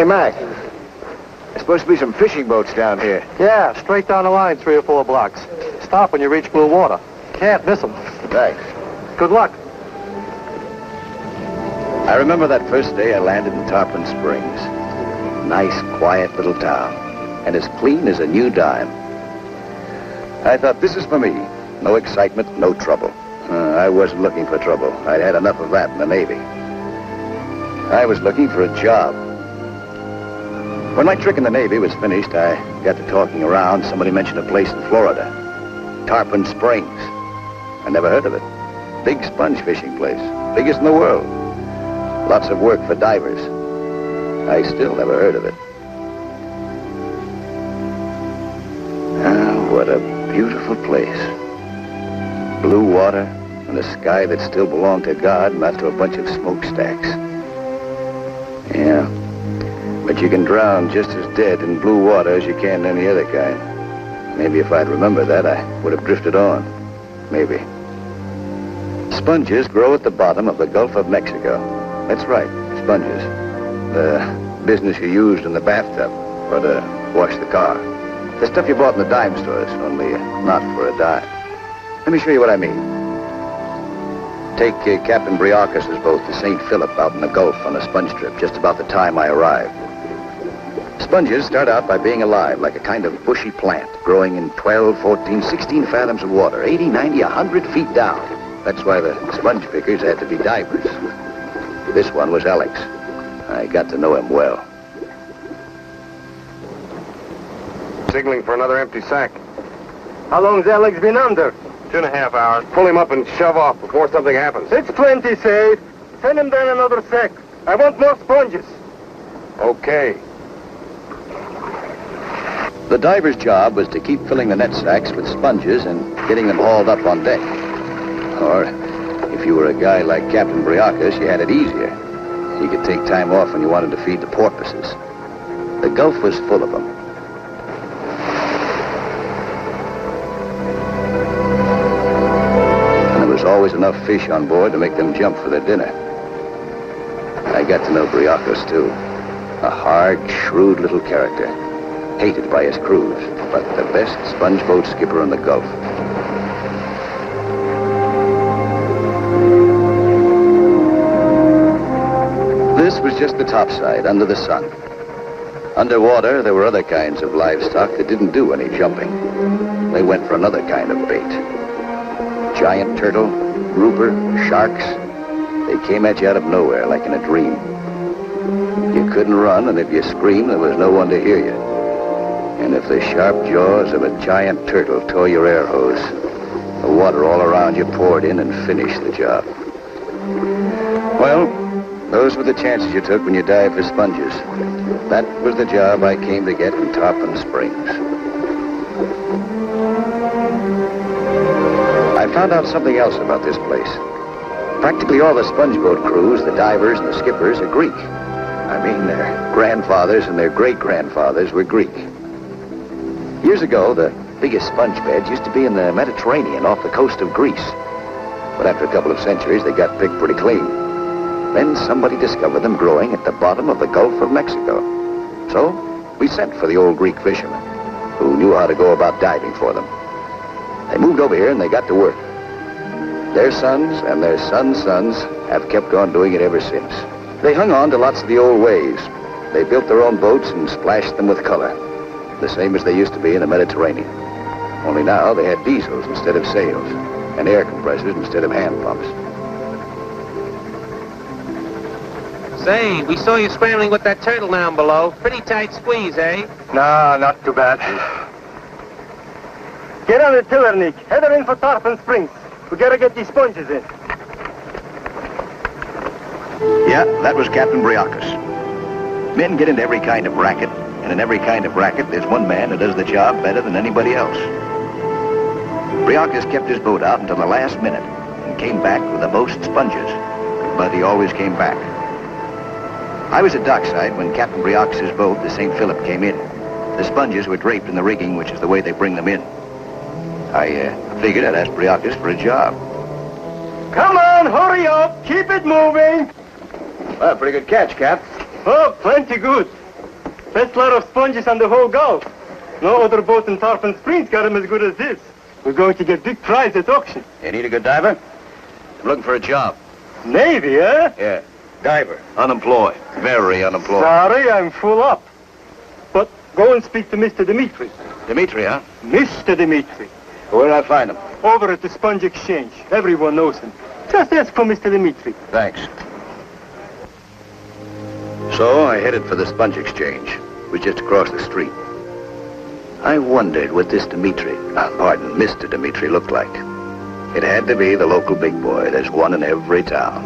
Mac. There's supposed to be some fishing boats down here. Yeah, straight down the line, 3 or 4 blocks. Stop when you reach blue water. Can't miss them. Thanks. Good luck. I remember that first day I landed in Tarpon Springs. Nice, quiet little town. And as clean as a new dime. I thought, this is for me. No excitement, no trouble. I wasn't looking for trouble. I'd had enough of that in the Navy. I was looking for a job. When my trick in the Navy was finished, I got to talking around. Somebody mentioned a place in Florida. Tarpon Springs. I never heard of it. Big sponge fishing place. Biggest in the world. Lots of work for divers. I still never heard of it. Ah, what a beautiful place. Blue water and a sky that still belonged to God, not to a bunch of smokestacks. Yeah, but you can drown just as dead in blue water as you can in any other kind. Maybe if I'd remembered that, I would have drifted on. Maybe. Sponges grow at the bottom of the Gulf of Mexico. That's right, sponges. The business you used in the bathtub or to wash the car. The stuff you bought in the dime stores, only not for a dime. Let me show you what I mean. Take Captain Briacus's boat to St. Philip out in the Gulf on a sponge trip just about the time I arrived. Sponges start out by being alive, like a kind of bushy plant, growing in 12, 14, 16 fathoms of water, 80, 90, 100 feet down. That's why the sponge pickers had to be divers. This one was Alex. I got to know him well. Signaling for another empty sack. How long's Alex been under? 2.5 hours. Pull him up and shove off before something happens. It's plenty safe. Send him down another sack. I want more sponges. Okay. The diver's job was to keep filling the net sacks with sponges and getting them hauled up on deck. Or, if you were a guy like Captain Briacus, you had it easier. You could take time off when you wanted to feed the porpoises. The Gulf was full of them. And there was always enough fish on board to make them jump for their dinner. I got to know Briacus, too. A hard, shrewd little character. Hated by his crews, but the best sponge boat skipper in the Gulf. This was just the topside, under the sun. Underwater, there were other kinds of livestock that didn't do any jumping. They went for another kind of bait. Giant turtle, grouper, sharks. They came at you out of nowhere, like in a dream. You couldn't run, and if you screamed, there was no one to hear you. And if the sharp jaws of a giant turtle tore your air hose, the water all around you poured in and finished the job. Well, those were the chances you took when you dived for sponges. That was the job I came to get in Tarpon Springs. I found out something else about this place. Practically all the sponge boat crews, the divers and the skippers, are Greek. I mean, their grandfathers and their great-grandfathers were Greek. Years ago, the biggest sponge beds used to be in the Mediterranean off the coast of Greece. But after a couple of centuries, they got picked pretty clean. Then somebody discovered them growing at the bottom of the Gulf of Mexico. So we sent for the old Greek fishermen, who knew how to go about diving for them. They moved over here and they got to work. Their sons and their sons' sons have kept on doing it ever since. They hung on to lots of the old ways. They built their own boats and splashed them with color, the same as they used to be in the Mediterranean. Only now they had diesels instead of sails, and air compressors instead of hand pumps. Say, we saw you scrambling with that turtle down below. Pretty tight squeeze, eh? Nah, not too bad. Get on the tiller, Nick. Head her in for Tarpon Springs. We gotta get these sponges in. Yeah, that was Captain Briacus. Men get into every kind of racket, and in every kind of racket, there's one man who does the job better than anybody else. Briacus kept his boat out until the last minute and came back with the most sponges, but he always came back. I was at dockside when Captain Briacus's boat, the St. Philip, came in. The sponges were draped in the rigging, which is the way they bring them in. I figured I'd ask Briacus for a job. Come on, hurry up. Keep it moving. Well, pretty good catch, Cap. Oh, plenty good. Best lot of sponges on the whole Gulf. No other boat in Tarpon Springs got them as good as this. We're going to get big prize at auction. You need a good diver? I'm looking for a job. Navy, eh? Yeah, diver. Unemployed. Very unemployed. Sorry, I'm full up. But go and speak to Mr. Dimitri. Dimitri, huh? Mr. Dimitri. Where do I find him? Over at the Sponge Exchange. Everyone knows him. Just ask for Mr. Dimitri. Thanks. So I headed for the Sponge Exchange. It was just across the street. I wondered what this Mr. Dimitri looked like. It had to be the local big boy. There's one in every town.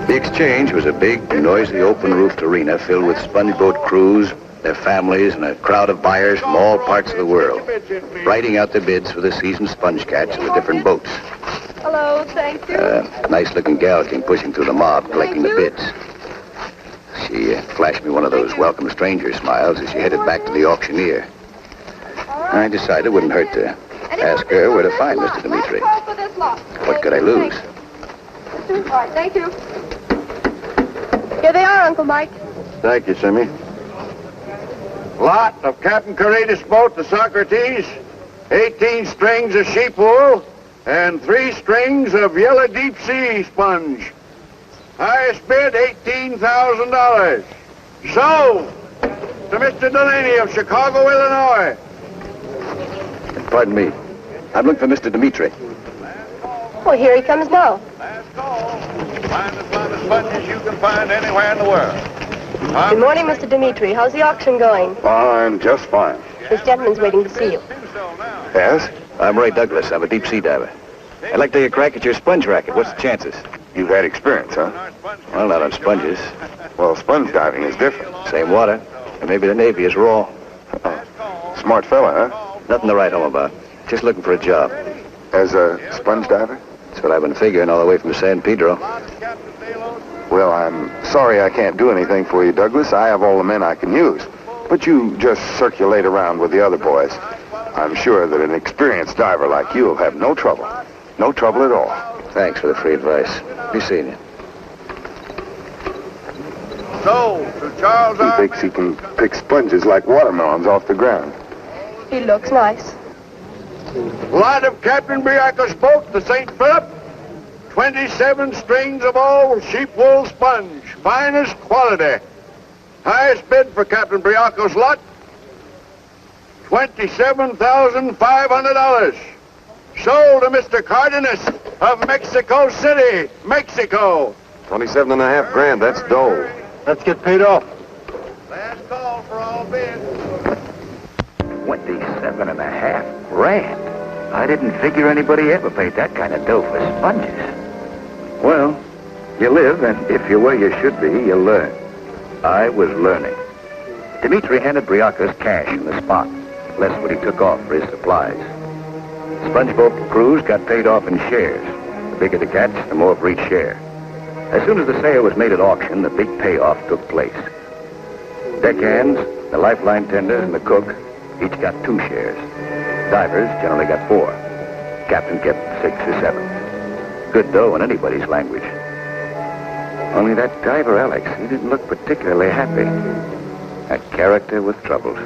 The Exchange was a big, noisy, open-roofed arena filled with sponge boat crews, their families, and a crowd of buyers from all parts of the world, writing out their bids for the season's sponge catch in the different boats. Hello, thank you. A nice-looking gal came pushing through the mob, collecting the bids. She flashed me one of those welcome stranger smiles as she headed back to the auctioneer. I decided it wouldn't hurt to ask her where to find Mr. Dimitri. What could I lose? All right, thank you. Here they are, Uncle Mike. Thank you, Simmy. Lot of Captain Caratus boat, the Socrates, 18 strings of sheep wool, and 3 strings of yellow deep sea sponge. Highest bid, $18,000. Sold to Mr. Delaney of Chicago, Illinois. Pardon me. I'm looking for Mr. Dimitri. Well, here he comes now. Last call. Find the finest sponges you can find anywhere in the world. Good morning, Mr. Dimitri. How's the auction going? Fine, just fine. This gentleman's waiting to see you. Yes? I'm Ray Douglas. I'm a deep sea diver. I'd like to take a crack at your sponge racket. What's the chances? You've had experience, huh? Well, not on sponges. Well, sponge diving is different. Same water. And maybe the Navy is raw. Smart fella, huh? Nothing to write home about. Just looking for a job. As a sponge diver? That's what I've been figuring all the way from San Pedro. Well, I'm sorry I can't do anything for you, Douglas. I have all the men I can use. But you just circulate around with the other boys. I'm sure that an experienced diver like you will have no trouble. No trouble at all. Thanks for the free advice. Be seeing you. So, to Charles He thinks he can pick sponges like watermelons off the ground. He looks nice. Lot of Captain Briacos boat, the St. Philip. 27 strings of all sheep wool sponge. Finest quality. Highest bid for Captain Briacos' lot, $27,500. Sold to Mr. Cardenas of Mexico City, Mexico. 27 and a half grand, that's dough. Let's get paid off. Last call for all bids. 27 and a half grand. I didn't figure anybody ever paid that kind of dough for sponges. Well, you live, and if you're where you should be, you learn. I was learning. Dimitri handed Briacos cash in the spot, less what he took off for his supplies. Sponge boat crews got paid off in shares. The bigger the catch, the more for each share. As soon as the sale was made at auction, the big payoff took place. Deckhands, the lifeline tenders, and the cook each got 2 shares. Divers generally got 4. Captain kept 6 or 7. Good dough in anybody's language. Only that diver, Alex, he didn't look particularly happy. A character with troubles.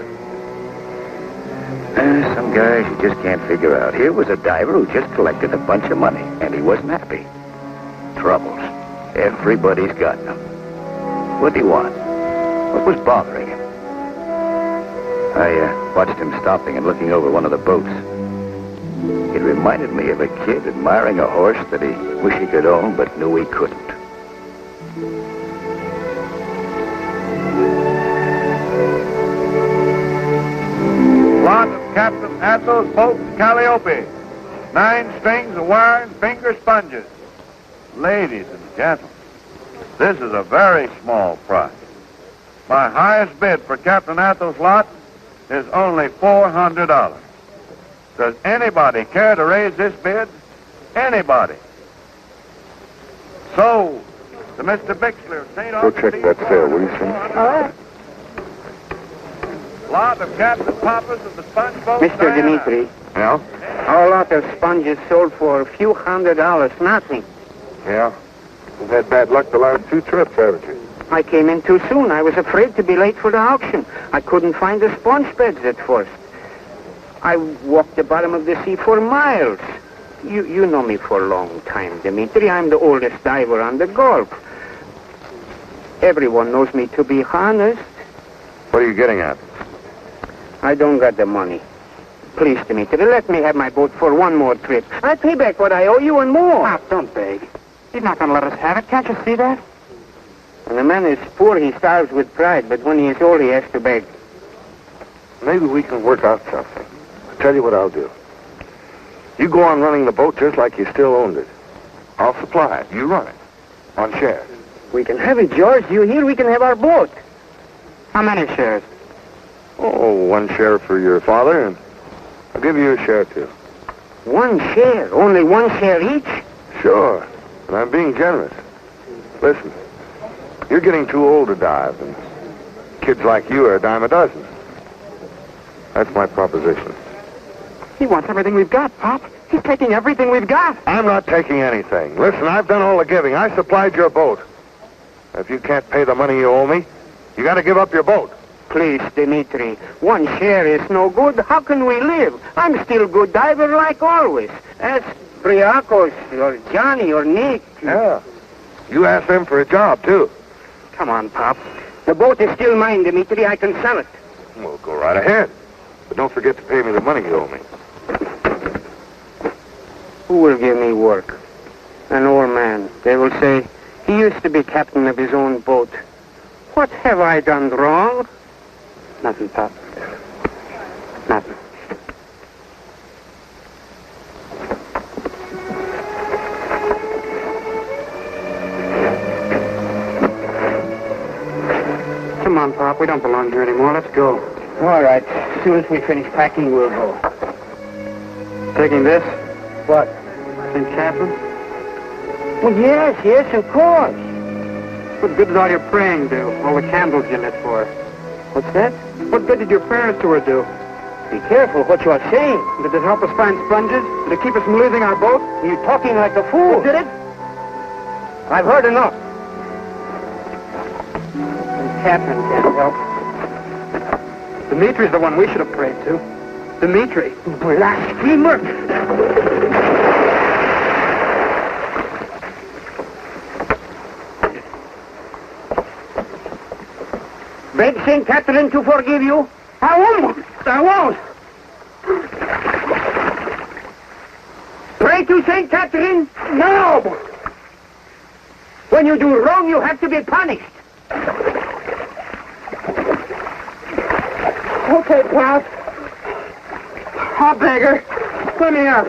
Some guys you just can't figure out. Here was a diver who just collected a bunch of money, and he wasn't happy. Troubles. Everybody's got them. What did he want? What was bothering him? I watched him stopping and looking over one of the boats. It reminded me of a kid admiring a horse that he wished he could own, but knew he couldn't. Lot of Captain Athos boat, Calliope. 9 strings of wire and finger sponges. Ladies and gentlemen, this is a very small price. My highest bid for Captain Athos' lot is only $400. Does anybody care to raise this bid? Anybody? Sold to Mr. Bixler of St. Go check that sale, will you, Sam? All right. Lot of Captain Pappas of the sponge boat. Mr. Dimitri, Yeah? our lot of sponges sold for a few $100, nothing. Yeah. We've had bad luck the last 2 trips, haven't you? I came in too soon. I was afraid to be late for the auction. I couldn't find the sponge beds at first. I walked the bottom of the sea for miles. You know me for a long time, Dimitri. I'm the oldest diver on the Gulf. Everyone knows me to be honest. What are you getting at? I don't got the money. Please, Dimitri, let me have my boat for one more trip. I'll pay back what I owe you and more. Pop, don't beg. He's not going to let us have it. Can't you see that? When a man is poor, he starves with pride, but when he is old, he has to beg. Maybe we can work out something. I'll tell you what I'll do. You go on running the boat just like you still owned it. I'll supply it. You run it. On shares. We can have it, George. You hear? We can have our boat. How many shares? Oh, one share for your father, and I'll give you a share, too. One share? Only one share each? Sure. And I'm being generous. Listen, you're getting too old to dive, and kids like you are a dime a dozen. That's my proposition. He wants everything we've got, Pop. He's taking everything we've got. I'm not taking anything. Listen, I've done all the giving. I supplied your boat. If you can't pay the money you owe me, you got to give up your boat. Please, Dimitri. One share is no good. How can we live? I'm still good diver like always. Ask Briacos or Johnny or Nick. Yeah. You asked them for a job, too. Come on, Pop. The boat is still mine, Dimitri. I can sell it. Well, go right ahead. But don't forget to pay me the money you owe me. Who will give me work? An old man. They will say, he used to be captain of his own boat. What have I done wrong? Nothing, Pop. Nothing. Come on, Pop. We don't belong here anymore. Let's go. All right. As soon as we finish packing, we'll go. Taking this? What? St. Catherine? Well, yes, of course. What good did all your praying do? All the candles you lit for her? What's that? What good did your prayers to her do? Be careful what you are saying. Did it help us find sponges? Did it keep us from losing our boat? You're talking like a fool. Did it? I've heard enough. Catherine can't help. Dimitri's the one we should have prayed to. Dimitri. Blasphemer! Beg St. Catherine to forgive you? I won't. Pray to St. Catherine? No! When you do wrong, you have to be punished. Okay, Pop. I'll beg her. Let me up.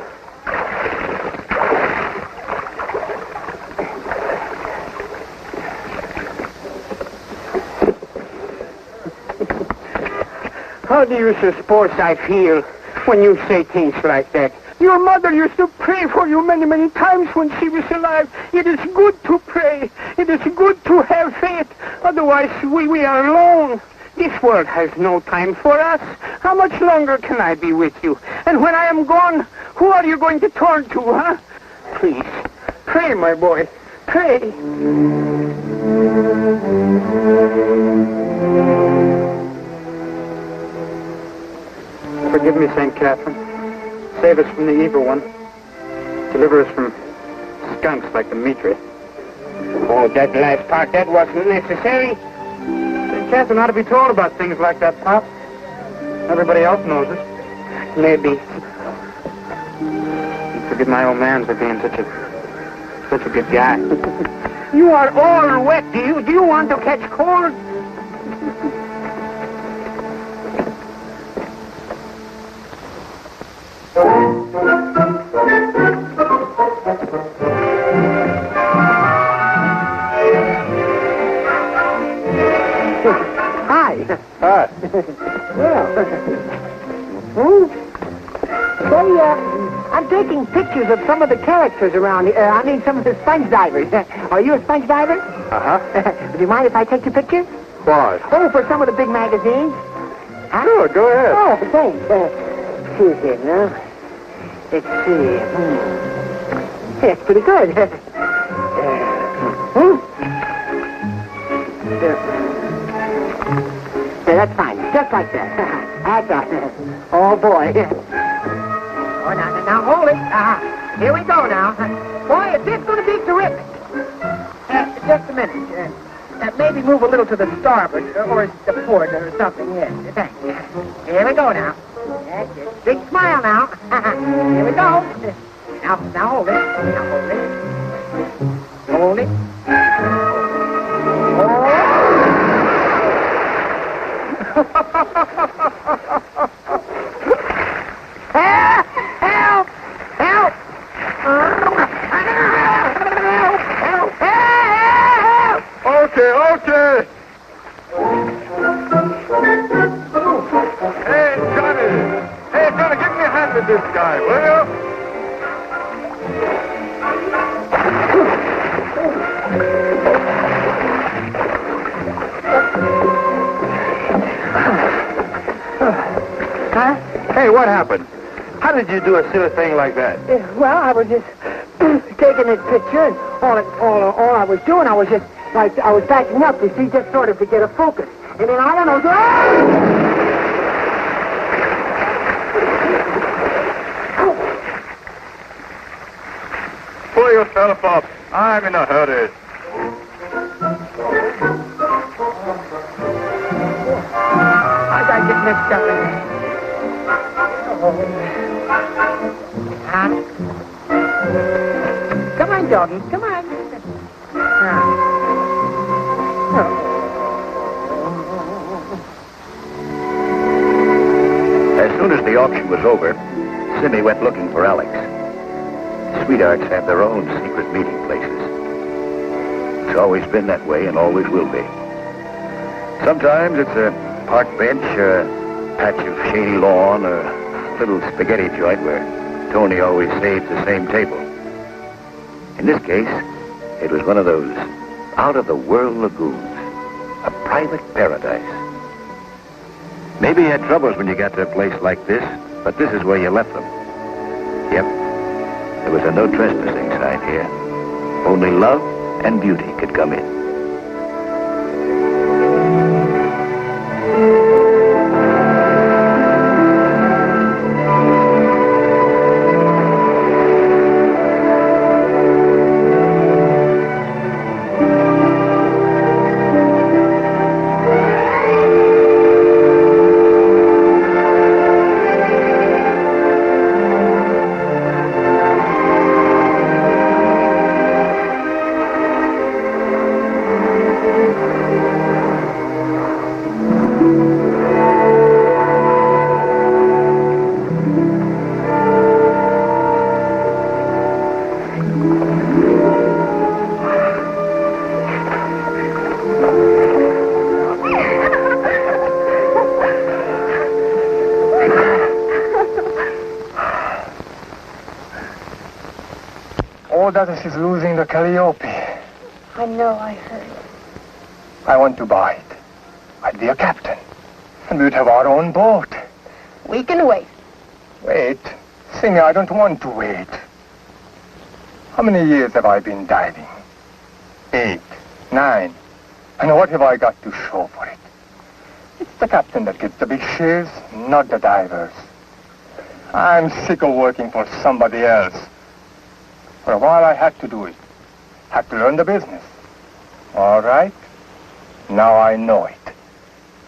How do you suppose I feel when you say things like that? Your mother used to pray for you many, many times when she was alive. It is good to pray. It is good to have faith. Otherwise, we are alone. This world has no time for us. How much longer can I be with you? And when I am gone, who are you going to turn to, huh? Please, pray, my boy. Pray. Forgive me, St. Catherine. Save us from the evil one. Deliver us from skunks like Dimitri. Oh, that last part, that wasn't necessary. St. Catherine ought to be told about things like that, Pop. Everybody else knows it. Maybe. And forgive my old man for being such a good guy. You are all wet. Do you want to catch cold? Hi. Hi. Well. Say, I'm taking pictures of some of the characters around here. Some of the sponge divers. Are you a sponge diver? Uh-huh. Do you mind if I take your picture? Why? Oh, for some of the big magazines. Huh? Sure, go ahead. Oh, thanks. See here now. Let's see. That's pretty good. Yeah, that's fine. Just like that. That's right. Oh, boy. Oh, now, hold it. Here we go now. Boy, is this going to be terrific. Just a minute. Maybe move a little to the starboard, or the port, or something. Yes, thanks. Here we go now. That's it. Big smile now. Here we go. Now hold it. Now hold it. Hold it. Help! Help! Help! Help! Help! Okay. Hey, Johnny, give me a hand with this guy, will you? Huh? Hey, what happened? How did you do a silly thing like that? Well, I was just taking this picture, and all I was doing, I was just, like, I was backing up, you see, just sort of to get a focus. And then, I don't know, Pull yourself up. I'm in a hurry. I gotta get mixed up in this. Come on, doggy, come on. As soon as the auction was over, Simmy went looking for Alex. Sweethearts have their own secret meeting places. It's always been that way and always will be. Sometimes it's a park bench or a patch of shady lawn or a little spaghetti joint where Tony always saves the same table. In this case, it was one of those out-of-the-world lagoons, a private paradise. Maybe you had troubles when you got to a place like this, but this is where you left them. Yep, there was a no trespassing sign here. Only love and beauty could come in. Douglas is losing the Calliope. I know, I heard. I want to buy it. I'd be a captain. And we'd have our own boat. We can wait. Wait? Simmy, I don't want to wait. How many years have I been diving? 8, 9. And what have I got to show for it? It's the captain that gets the big shares, not the divers. I'm sick of working for somebody else. For a while I had to do it. Had to learn the business. All right. Now I know it.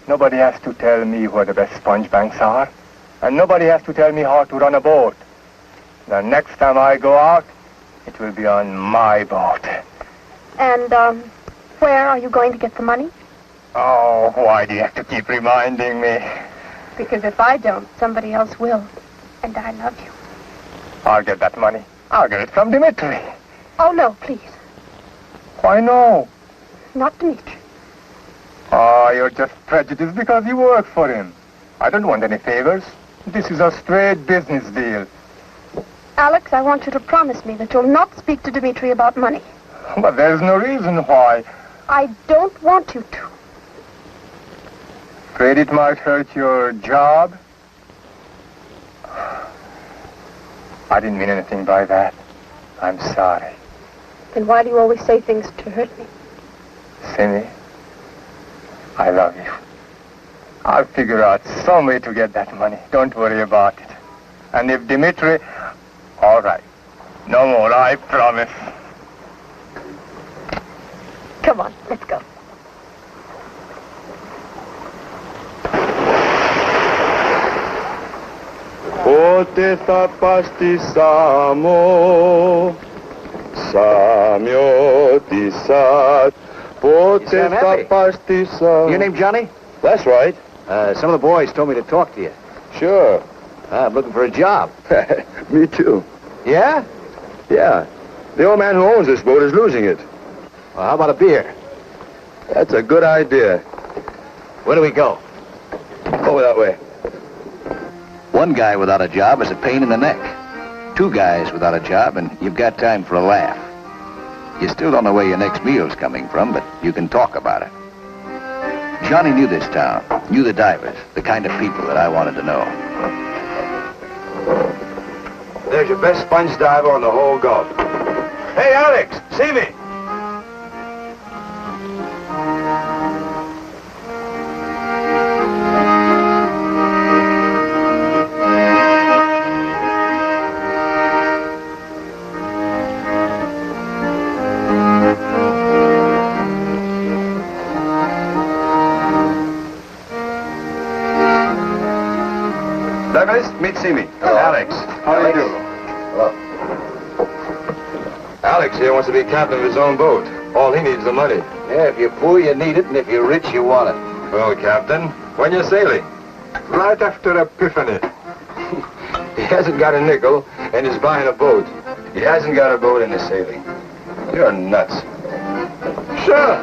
Nobody has to tell me where the best sponge banks are. And nobody has to tell me how to run a boat. The next time I go out, it will be on my boat. And, where are you going to get the money? Oh, why do you have to keep reminding me? Because if I don't, somebody else will. And I love you. I'll get that money. I'll get it from Dimitri. Oh, no, please. Why no? Not Dimitri. Oh, you're just prejudiced because you work for him. I don't want any favors. This is a straight business deal. Alex, I want you to promise me that you'll not speak to Dimitri about money. But there's no reason why. I don't want you to. Afraid it might hurt your job? I didn't mean anything by that. I'm sorry. Then why do you always say things to hurt me? Simmy, I love you. I'll figure out some way to get that money. Don't worry about it. And if Dimitri... All right. No more, I promise. Come on, let's go. Pote tapasti samo, samyo disat. Pote Sam Effie. tapasti samo. Your name Johnny? That's right. Some of the boys told me to talk to you. Sure. I'm looking for a job. Me too. Yeah? Yeah. The old man who owns this boat is losing it. Well, how about a beer? That's a good idea. Where do we go? Over that way. One guy without a job is a pain in the neck. Two guys without a job, and you've got time for a laugh. You still don't know where your next meal's coming from, but you can talk about it. Johnny knew this town, knew the divers, the kind of people that I wanted to know. There's your best sponge diver on the whole Gulf. Hey, Alex, see me. Douglas, meet Simi. Alex. How do you do? Hello. Alex here wants to be captain of his own boat. All he needs is the money. Yeah, if you're poor, you need it, and if you're rich, you want it. Well, Captain, when you're sailing? Right after Epiphany. He hasn't got a nickel, and he's buying a boat. He hasn't got a boat and he's sailing. You're nuts. Sure.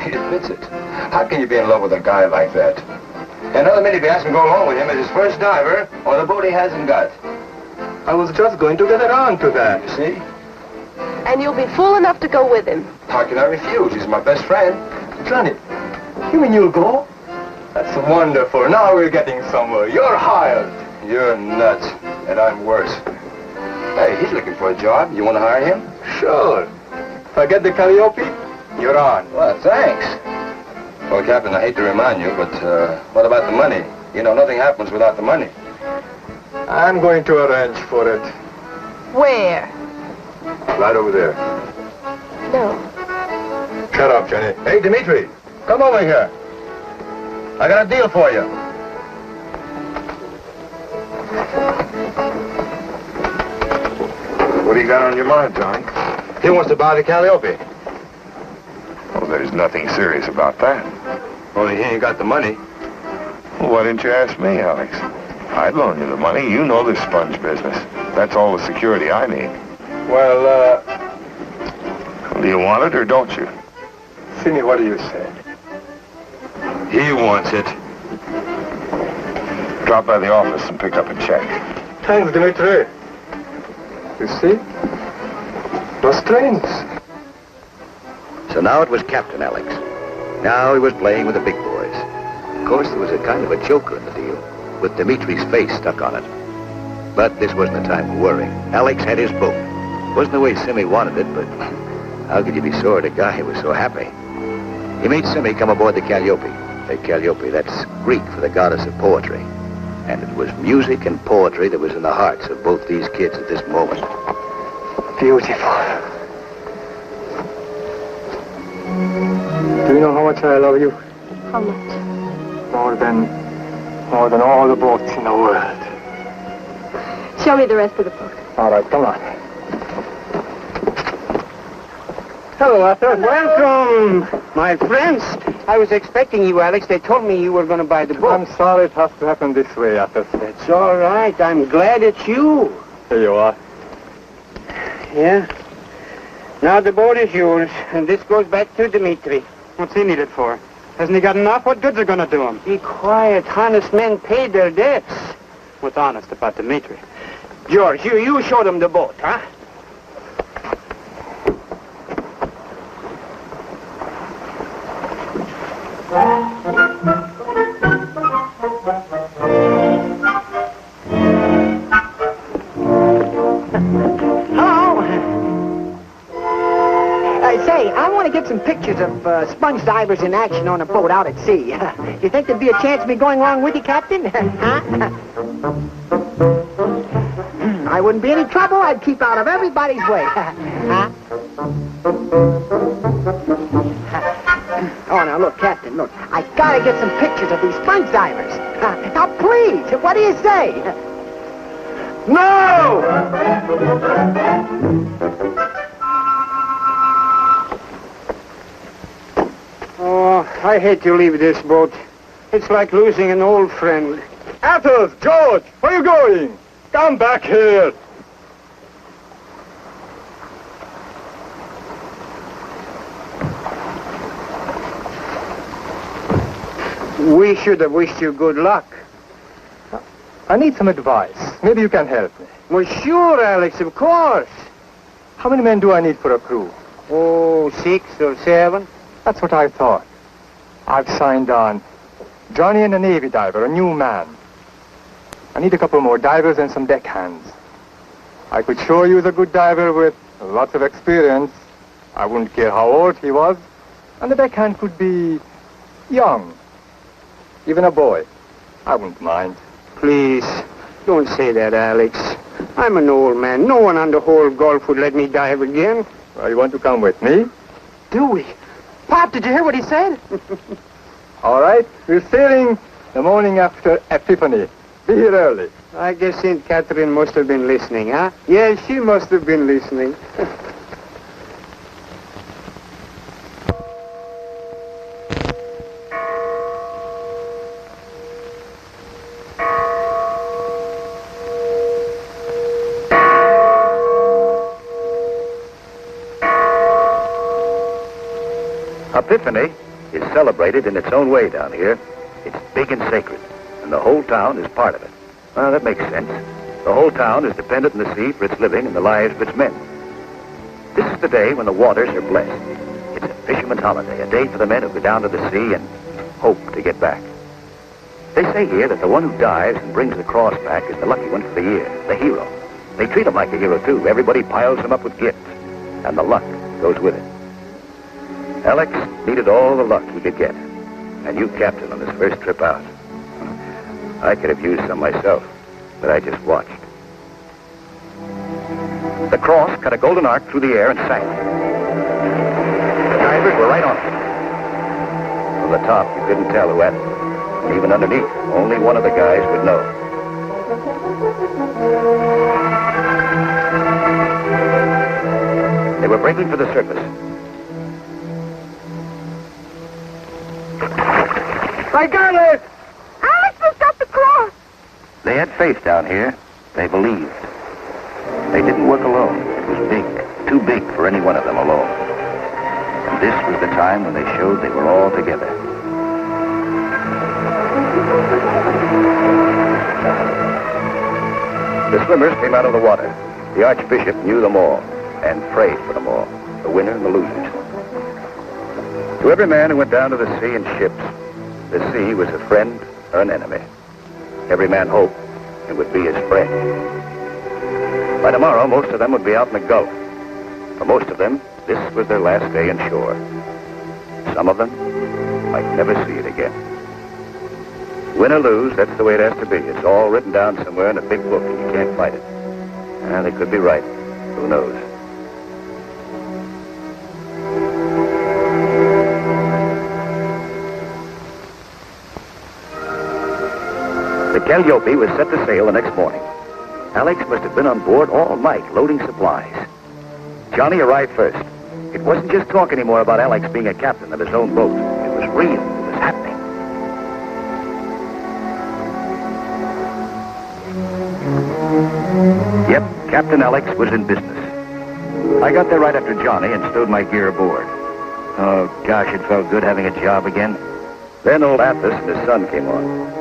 He admits it. How can you be in love with a guy like that? Another minute, if you ask him to go along with him as his first diver on a boat he hasn't got. I was just going to get around to that. You see? And you'll be fool enough to go with him. How can I refuse? He's my best friend. Johnny, you mean you'll go? That's wonderful. Now we're getting somewhere. You're hired. You're nuts, and I'm worse. Hey, he's looking for a job. You want to hire him? Sure. If I get the Calliope, you're on. Well, thanks. Well, Captain, I hate to remind you, but what about the money? You know, nothing happens without the money. I'm going to arrange for it. Where? Right over there. No. Shut up, Johnny. Hey, Dimitri, come over here. I got a deal for you. What do you got on your mind, Johnny? He wants to buy the Calliope. Well, there's nothing serious about that. Only he ain't got the money. Well, why didn't you ask me, Alex? I'd loan you the money. You know this sponge business. That's all the security I need. Well, Do you want it or don't you? Simi, what do you say? He wants it. Drop by the office and pick up a check. Thanks, Dimitri. You see? No strings. So now it was Captain Alex. Now he was playing with the big boys. Of course, there was a kind of a joker in the deal, with Dimitri's face stuck on it. But this wasn't the time for worrying. Alex had his boat. Wasn't the way Simi wanted it, but how could you be sore at a guy who was so happy? He made Simi come aboard the Calliope. The Calliope, that's Greek for the goddess of poetry. And it was music and poetry that was in the hearts of both these kids at this moment. Beautiful. Do you know how much I love you? How much? More than all the boats in the world. Show me the rest of the boat. All right, come on. Hello, Arthur. Welcome, my friends. I was expecting you, Alex. They told me you were going to buy the boat. I'm sorry it has to happen this way, Athos. It's all right. I'm glad it's you. Here you are. Yeah? Now the boat is yours, and this goes back to Dimitri. What's he needed for? Hasn't he got enough? What good's are going to do him? Be quiet. Honest men pay their debts. What's honest about Dimitri? George, you show them the boat, huh? Say, I want to get some pictures of sponge divers in action on a boat out at sea. You think there'd be a chance of me going along with you, Captain? Huh? I wouldn't be any trouble. I'd keep out of everybody's way. Huh? Oh, now, look, Captain, look. I gotta get some pictures of these sponge divers. Now, please, what do you say? No! Oh, I hate to leave this boat. It's like losing an old friend. Athos, George, where are you going? Come back here. We should have wished you good luck. I need some advice. Maybe you can help me. Well, sure, Alex, of course. How many men do I need for a crew? Oh, 6 or 7. That's what I thought. I've signed on. Johnny and a Navy diver, a new man. I need a couple more divers and some deckhands. I could sure use a good diver with lots of experience. I wouldn't care how old he was. And the deckhand could be young. Even a boy. I wouldn't mind. Please, don't say that, Alex. I'm an old man. No one on the whole Gulf would let me dive again. Well, you want to come with me? Do we? Pop, did you hear what he said? All right. We're sailing the morning after Epiphany. Be here early. I guess St. Catherine must have been listening, huh? Yes, she must have been listening. Epiphany is celebrated in its own way down here. It's big and sacred, and the whole town is part of it. Well, that makes sense. The whole town is dependent on the sea for its living and the lives of its men. This is the day when the waters are blessed. It's a fisherman's holiday, a day for the men who go down to the sea and hope to get back. They say here that the one who dives and brings the cross back is the lucky one for the year, the hero. They treat him like a hero, too. Everybody piles him up with gifts, and the luck goes with it. Alex needed all the luck he could get, and you captain on his first trip out. I could have used some myself, but I just watched. The cross cut a golden arc through the air and sank. The divers were right on it. From the top, you couldn't tell who had it. And even underneath, only one of the guys would know. They were breaking for the surface. I got it! Alex has got the cross. They had faith down here. They believed. They didn't work alone. It was big, too big for any one of them alone. And this was the time when they showed they were all together. The swimmers came out of the water. The Archbishop knew them all and prayed for them all, the winner and the losers. To every man who went down to the sea in ships, the sea was a friend or an enemy. Every man hoped it would be his friend. By tomorrow, most of them would be out in the Gulf. For most of them, this was their last day inshore. Some of them might never see it again. Win or lose, that's the way it has to be. It's all written down somewhere in a big book, and you can't fight it. And they could be right. Who knows? The Calliope was set to sail the next morning. Alex must have been on board all night, loading supplies. Johnny arrived first. It wasn't just talk anymore about Alex being a captain of his own boat. It was real. It was happening. Yep, Captain Alex was in business. I got there right after Johnny and stowed my gear aboard. Oh, gosh, it felt good having a job again. Then old Athos and his son came on.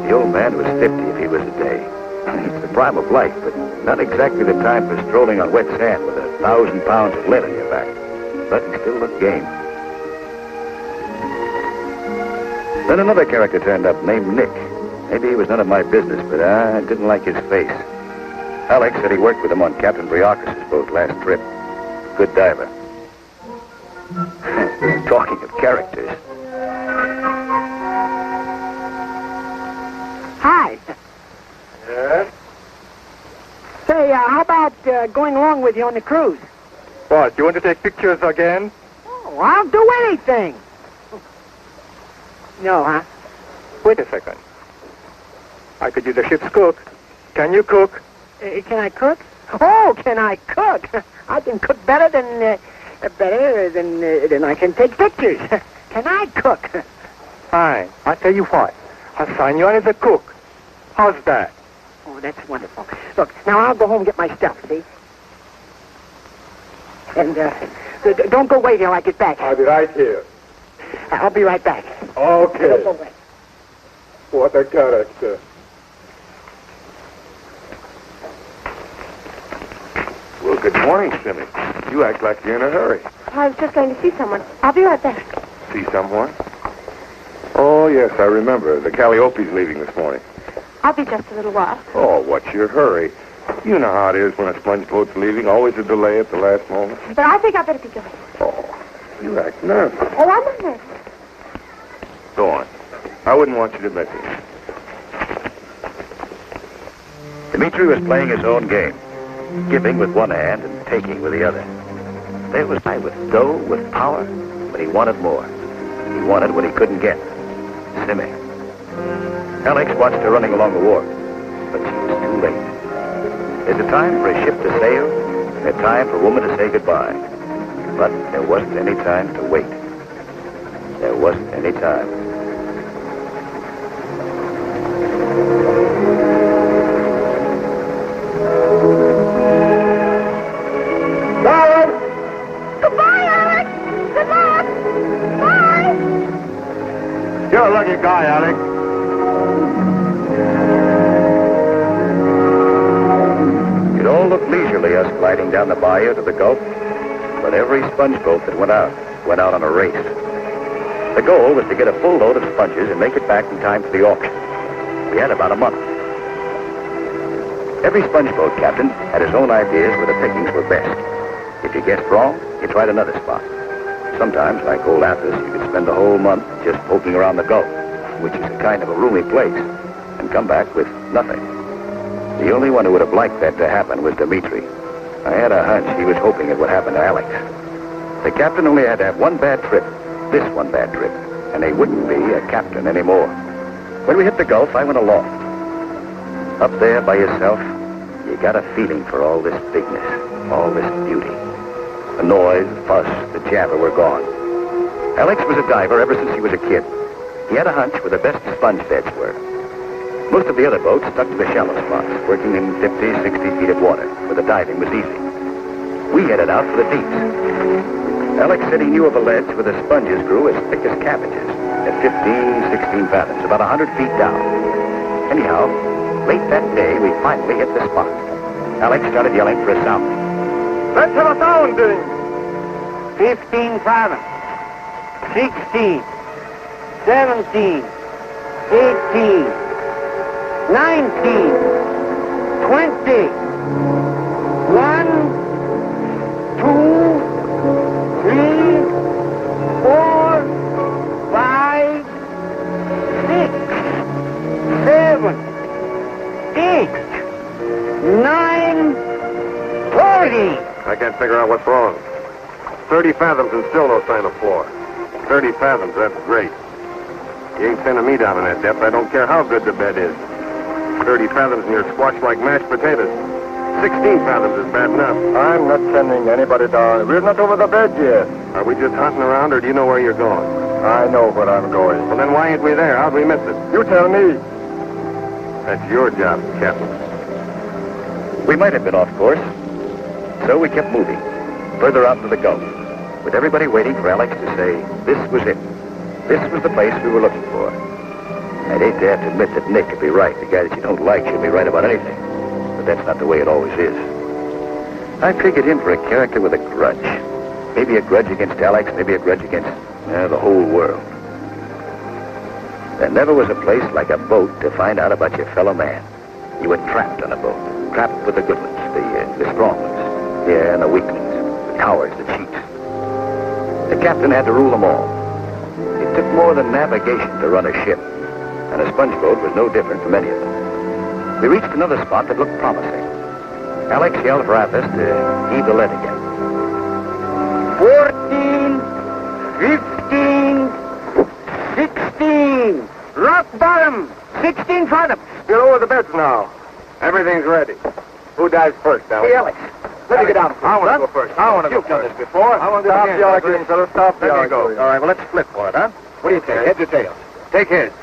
The old man was 50 if he was a day. It's the prime of life, but not exactly the time for strolling on wet sand with 1,000 pounds of lead on your back. But he still looked game. Then another character turned up named Nick. Maybe he was none of my business, but I didn't like his face. Alex said he worked with him on Captain Briocas' boat last trip. Good diver. Talking of characters. Hi. Yes? Say, how about going along with you on the cruise? What, you want to take pictures again? Oh, I'll do anything. No, huh? Wait a second. I could use a ship's cook. Can you cook? Can I cook? Oh, can I cook? I can cook better than I can take pictures. Can I cook? Fine. I'll tell you what. I'll sign you on as a cook. How's that? Oh, that's wonderful. Look, now I'll go home and get my stuff, see? And, don't go away till I get back. I'll be right here. I'll be right back. Okay. Don't go away. What a character. Well, good morning, Simmy. You act like you're in a hurry. I was just going to see someone. I'll be right back. See someone? Oh, yes, I remember. The Calliope's leaving this morning. I'll be just a little while. Oh, what's your hurry? You know how it is when a sponge boat's leaving. Always a delay at the last moment. But I think I better be going. Oh, you act nervous. Oh, I'm not nervous. Go on. I wouldn't want you to miss it. Dmitri was playing his own game, giving with one hand and taking with the other. There was I with dough, with power, but he wanted more. He wanted what he couldn't get. Simmy. Alex watched her running along the wharf, but she was too late. There's a time for a ship to sail, and a time for a woman to say goodbye. But there wasn't any time to wait. There wasn't any time. Goodbye, Alex. Good luck. Bye. You're a lucky guy, Alex. It all looked leisurely, us gliding down the bayou to the Gulf, but every sponge boat that went out on a race. The goal was to get a full load of sponges and make it back in time for the auction. We had about a month. Every sponge boat captain had his own ideas where the pickings were best. If you guessed wrong, you tried another spot. Sometimes, like old Athos, you could spend the whole month just poking around the Gulf, which is a kind of a roomy place, and come back with nothing. The only one who would have liked that to happen was Dmitri. I had a hunch he was hoping it would happen to Alex. The captain only had to have one bad trip, this one bad trip, and he wouldn't be a captain anymore. When we hit the Gulf, I went aloft. Up there by yourself, you got a feeling for all this bigness, all this beauty. The noise, the fuss, the jabber were gone. Alex was a diver ever since he was a kid. He had a hunch where the best sponge beds were. Most of the other boats stuck to the shallow spots, working in 50, 60 feet of water, where the diving was easy. We headed out for the deeps. Alex said he knew of a ledge where the sponges grew as thick as cabbages, at 15, 16 fathoms, about 100 feet down. Anyhow, late that day, we finally hit the spot. Alex started yelling for a sounding. Let's have a sounding. 15 fathoms. 16. 17. 18. 19. 20. 1, 2, 3, 4, 5, 6, 7, 8, 9, 40. I can't figure out what's wrong. 30 fathoms and still no sign of floor. 30 fathoms, that's great. You ain't sending me down in that depth. I don't care how good the bed is. 30 fathoms and you're squashed like mashed potatoes. 16 fathoms is bad enough. I'm not sending anybody down. We're not over the bed yet. Are we just hunting around, or do you know where you're going? I know where I'm going. Well, then why ain't we there? How'd we miss it? You tell me. That's your job, Captain. We might have been off course, so we kept moving, further out into the Gulf, with everybody waiting for Alex to say, this was it. This was the place we were looking for. I'd hate to have to admit that Nick could be right. The guy that you don't like should be right about anything. But that's not the way it always is. I figured him for a character with a grudge. Maybe a grudge against Alex, maybe a grudge against the whole world. There never was a place like a boat to find out about your fellow man. You were trapped on a boat. Trapped with the good ones, the strong ones. Yeah, and the weaklings, the cowards, the cheats. The captain had to rule them all. It took more than navigation to run a ship, and a sponge boat was no different from any of them. We reached another spot that looked promising. Alex yelled for Athos to heave the lead again. 14, 15, 16. Rock bottom. 16 fathoms. You're over the beds now. Everything's ready. Who dives first, Alex? Hey, Alex. Let me get down. I want to go first. I want to go first. You've done this before. I want to stop the arguing, fellas. Stop the arguing. All right, well, let's flip for it, huh? What do you take, heads or tails? Take heads.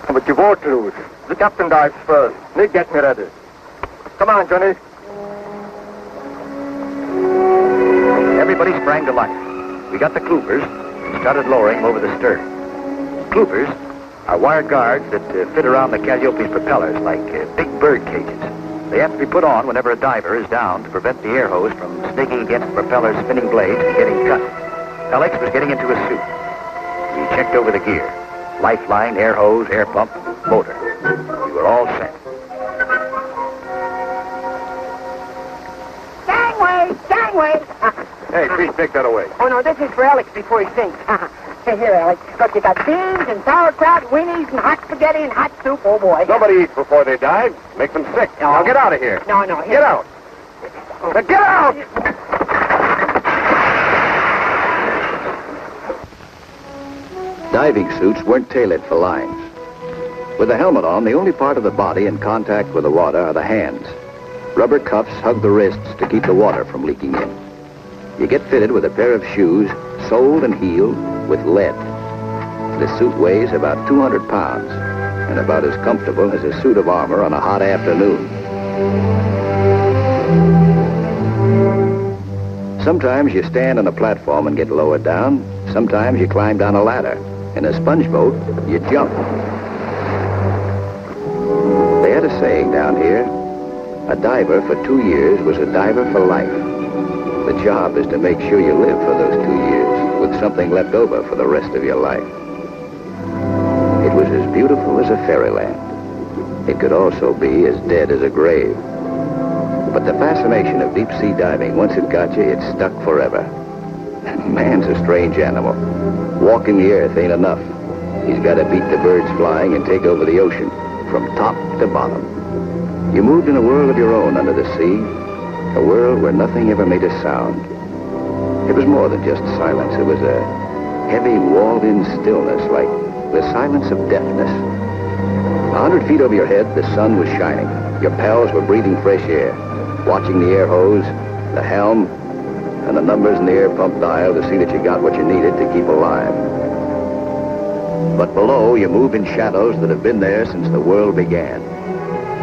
But you both lose. The captain dives first. Nick, get me ready. Come on, Johnny. Everybody sprang to life. We got the cloopers and started lowering them over the stern. Cloopers are wire guards that fit around the Calliope's propellers like big bird cages. They have to be put on whenever a diver is down to prevent the air hose from snaking against the propeller's spinning blades and getting cut. Alex was getting into his suit. We checked over the gear. Lifeline, air hose, air pump, motor. We were all set. Gangway! Gangway! Hey, Pete, take that away. Oh, no, this is for Alex before he sinks. Hey, here, Alex. Look, you got beans and sauerkraut, weenies and hot spaghetti and hot soup. Oh, boy. Nobody eats before they dive. Make them sick. No. Now get out of here. No, here. Get out. Now get out! Diving suits weren't tailored for lines. With a helmet on, the only part of the body in contact with the water are the hands. Rubber cuffs hug the wrists to keep the water from leaking in. You get fitted with a pair of shoes, soled and heeled with lead. The suit weighs about 200 pounds and about as comfortable as a suit of armor on a hot afternoon. Sometimes you stand on a platform and get lowered down. Sometimes you climb down a ladder. In a sponge boat, you jump. They had a saying down here, a diver for 2 years was a diver for life. The job is to make sure you live for those 2 years with something left over for the rest of your life. It was as beautiful as a fairyland. It could also be as dead as a grave. But the fascination of deep-sea diving, once it got you, it stuck forever. Man's a strange animal. Walking the earth ain't enough. He's got to beat the birds flying and take over the ocean, from top to bottom. You moved in a world of your own under the sea, a world where nothing ever made a sound. It was more than just silence. It was a heavy, walled-in stillness, like the silence of deafness. 100 feet over your head, the sun was shining. Your pals were breathing fresh air, watching the air hose, the helm, and the numbers in the air pump dial to see that you got what you needed to keep alive. But below, you move in shadows that have been there since the world began.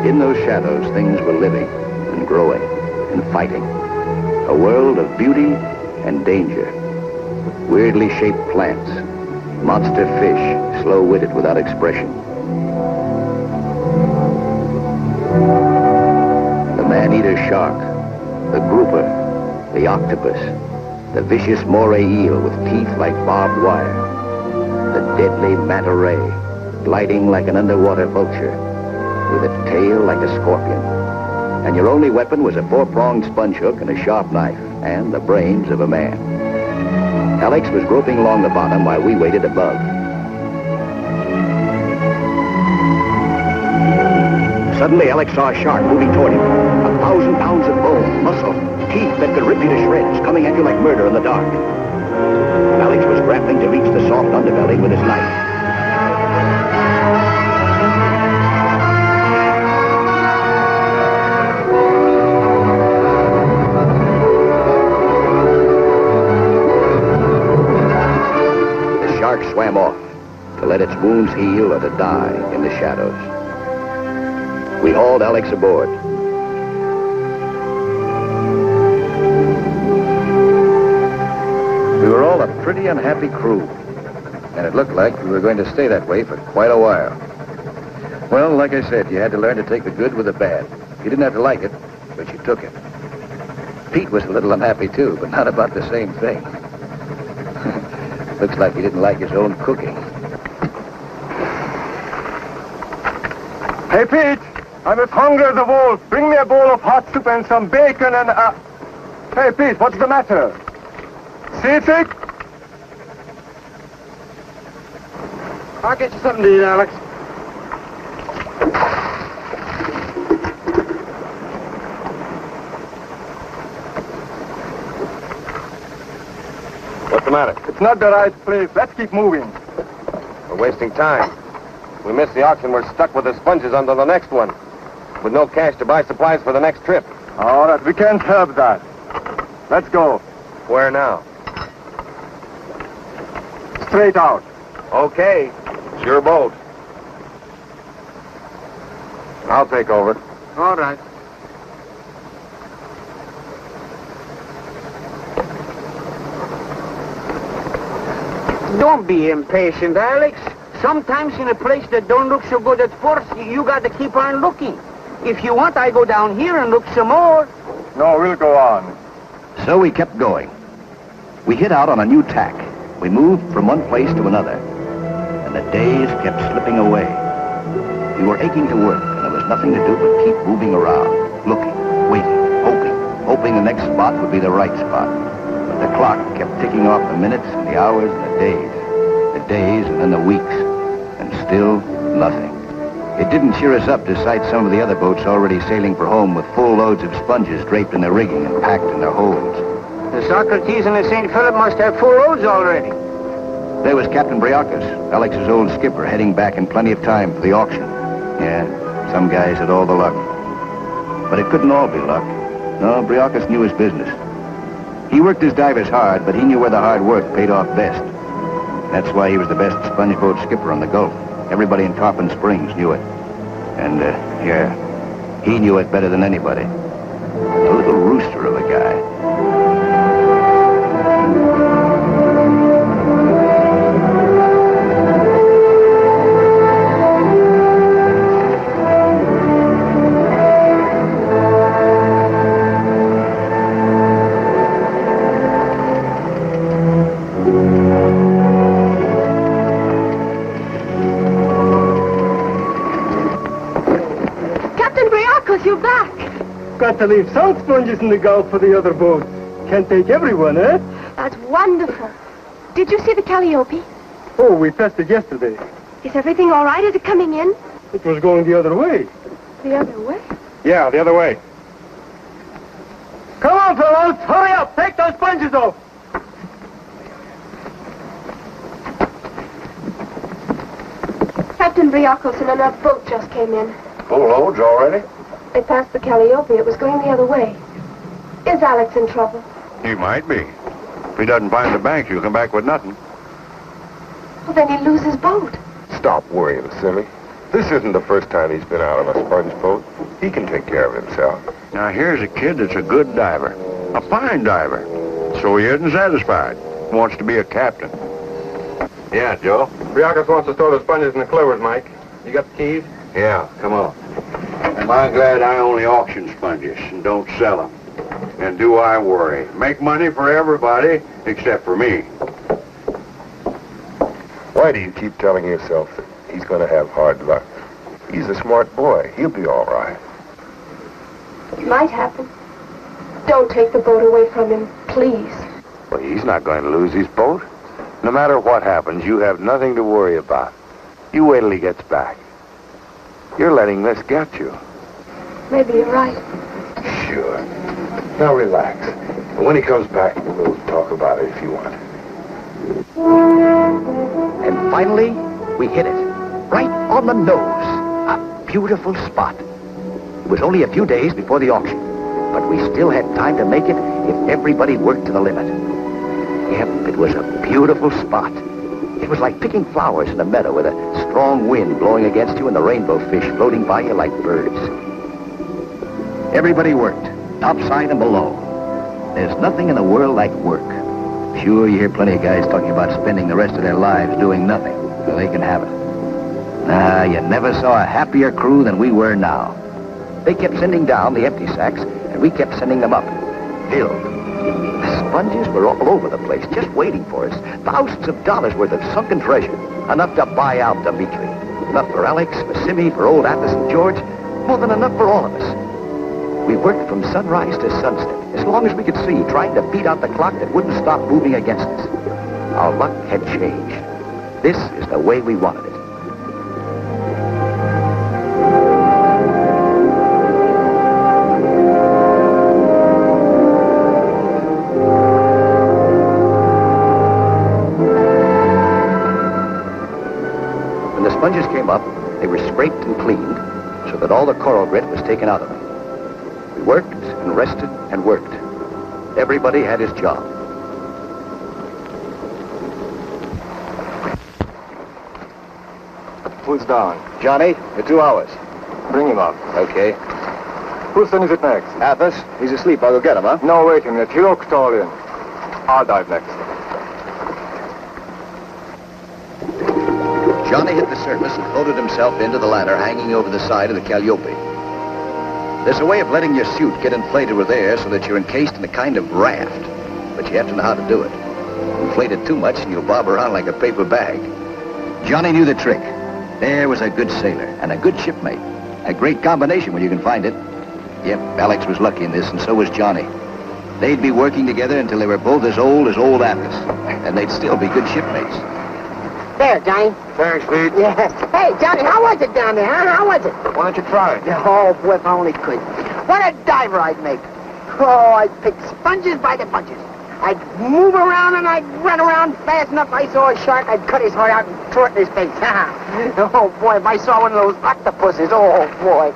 In those shadows, things were living and growing and fighting. A world of beauty and danger. Weirdly shaped plants, monster fish, slow-witted without expression. The man-eater shark, the grouper, the octopus, the vicious moray eel with teeth like barbed wire, the deadly manta ray, gliding like an underwater vulture, with a tail like a scorpion. And your only weapon was a 4-pronged sponge hook and a sharp knife, and the brains of a man. Alex was groping along the bottom while we waited above. Suddenly, Alex saw a shark moving toward him. 1,000 pounds of bone, muscle, teeth that could rip you to shreds, coming at you like murder in the dark. Alex was grappling to reach the soft underbelly with his knife. The shark swam off to let its wounds heal or to die in the shadows. We hauled Alex aboard. We were all a pretty unhappy crew, and it looked like we were going to stay that way for quite a while. Well, like I said, you had to learn to take the good with the bad. You didn't have to like it, but you took it. Pete was a little unhappy too, but not about the same thing. Looks like he didn't like his own cooking. Hey, Pete, I'm as hungry as a wolf. Bring me a bowl of hot soup and some bacon and, Hey, Pete, what's the matter? Pacific! I'll get you something to eat, Alex. What's the matter? It's not the right place. Let's keep moving. We're wasting time. If we miss the auction, we're stuck with the sponges under the next one. With no cash to buy supplies for the next trip. All right, we can't help that. Let's go. Where now? Straight out. Okay. It's your boat. I'll take over. All right. Don't be impatient, Alex. Sometimes in a place that don't look so good at first, you got to keep on looking. If you want, I go down here and look some more. No, we'll go on. So we kept going. We hit out on a new tack. We moved from one place to another. And the days kept slipping away. We were aching to work, and there was nothing to do but keep moving around, looking, waiting, hoping the next spot would be the right spot. But the clock kept ticking off the minutes and the hours and the days and then the weeks, and still nothing. It didn't cheer us up to sight some of the other boats already sailing for home with full loads of sponges draped in their rigging and packed in their holds. The Socrates and the St. Philip must have full loads already. There was Captain Briacus, Alex's old skipper, heading back in plenty of time for the auction. Yeah, some guys had all the luck. But it couldn't all be luck. No, Briacus knew his business. He worked his divers hard, but he knew where the hard work paid off best. That's why he was the best sponge boat skipper on the Gulf. Everybody in Tarpon Springs knew it. And, he knew it better than anybody. A little rooster of a guy. You're back. Got to leave some sponges in the Gulf for the other boats. Can't take everyone, eh? That's wonderful. Did you see the Calliope? Oh, we tested yesterday. Is everything all right? Is it coming in? It was going the other way. The other way? Yeah, the other way. Come on, fellows. Hurry up. Take those sponges off. Captain Briacos and another boat just came in. Full loads already? They passed the Calliope. It was going the other way. Is Alex in trouble? He might be. If he doesn't find the bank, he'll come back with nothing. Well, then he'll lose his boat. Stop worrying, silly. This isn't the first time he's been out on a sponge boat. He can take care of himself. Now, here's a kid that's a good diver. A fine diver. So he isn't satisfied. Wants to be a captain. Yeah, Joe? Briacus wants to store the sponges in the clovers, Mike. You got the keys? Yeah, come on. Am I glad I only auction sponges and don't sell them? And do I worry? Make money for everybody except for me. Why do you keep telling yourself that he's going to have hard luck? He's a smart boy. He'll be all right. It might happen. Don't take the boat away from him, please. Well, he's not going to lose his boat. No matter what happens, you have nothing to worry about. You wait till he gets back. You're letting this get you. Maybe you're right. Sure. Now relax. And when he comes back, we'll talk about it if you want. And finally, we hit it. Right on the nose. A beautiful spot. It was only a few days before the auction, but we still had time to make it if everybody worked to the limit. Yep, it was a beautiful spot. It was like picking flowers in a meadow with a strong wind blowing against you and the rainbow fish floating by you like birds. Everybody worked, topside and below. There's nothing in the world like work. Sure, you hear plenty of guys talking about spending the rest of their lives doing nothing, so they can have it. Nah, you never saw a happier crew than we were now. They kept sending down the empty sacks, and we kept sending them up, filled. The sponges were all over the place, just waiting for us. Thousands of dollars worth of sunken treasure. Enough to buy out Dimitri. Enough for Alex, for Simmy, for old Atlas and George. More than enough for all of us. We worked from sunrise to sunset, as long as we could see, trying to beat out the clock that wouldn't stop moving against us. Our luck had changed. This is the way we wanted it. When the sponges came up, they were scraped and cleaned so that all the coral grit was taken out of them. We worked and rested and worked. Everybody had his job. Who's down? Johnny, for 2 hours. Bring him up. Okay. Whose son is it next? Athos, he's asleep. I'll go get him, huh? No, wait a minute. You look tall in. I'll dive next. Johnny hit the surface and floated himself into the ladder hanging over the side of the Calliope. There's a way of letting your suit get inflated with air so that you're encased in a kind of raft, but you have to know how to do it. Inflate it too much and you'll bob around like a paper bag. Johnny knew the trick. There was a good sailor and a good shipmate. A great combination when you can find it. Yep, Alex was lucky in this, and so was Johnny. They'd be working together until they were both as old Athos, and they'd still be good shipmates. There, Johnny. Thanks, Pete. Yeah. Hey, Johnny, how was it down there, huh? How was it? Why don't you try it? Oh, boy, if I only could. What a diver I'd make. Oh, I'd pick sponges by the bunches. I'd move around and I'd run around fast enough. I saw a shark, I'd cut his heart out and throw it in his face. Oh, boy, if I saw one of those octopuses, oh, boy.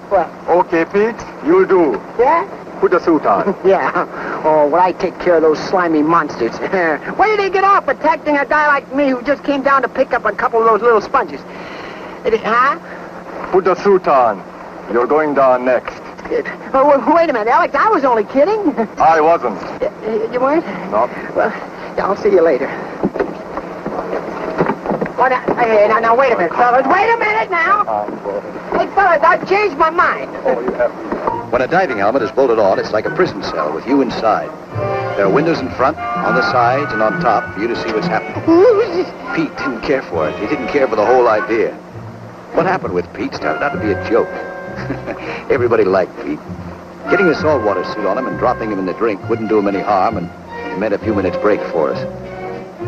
What? Okay, Pete, you'll do. Yeah? Put the suit on. Yeah. Oh, well, I take care of those slimy monsters. Where did they get off protecting a guy like me who just came down to pick up a couple of those little sponges? Huh? Put the suit on. You're going down next. Oh, wait a minute, Alex. I was only kidding. I wasn't. You weren't? No. Well, yeah, I'll see you later. Oh, now, wait a minute, fellas. Wait a minute now. Hey, fellas, I've changed my mind. Oh, you have. When a diving helmet is bolted on, it's like a prison cell with you inside. There are windows in front, on the sides, and on top for you to see what's happening. Pete didn't care for it. He didn't care for the whole idea. What happened with Pete started out to be a joke. Everybody liked Pete. Getting the saltwater suit on him and dropping him in the drink wouldn't do him any harm, and it meant a few minutes break for us.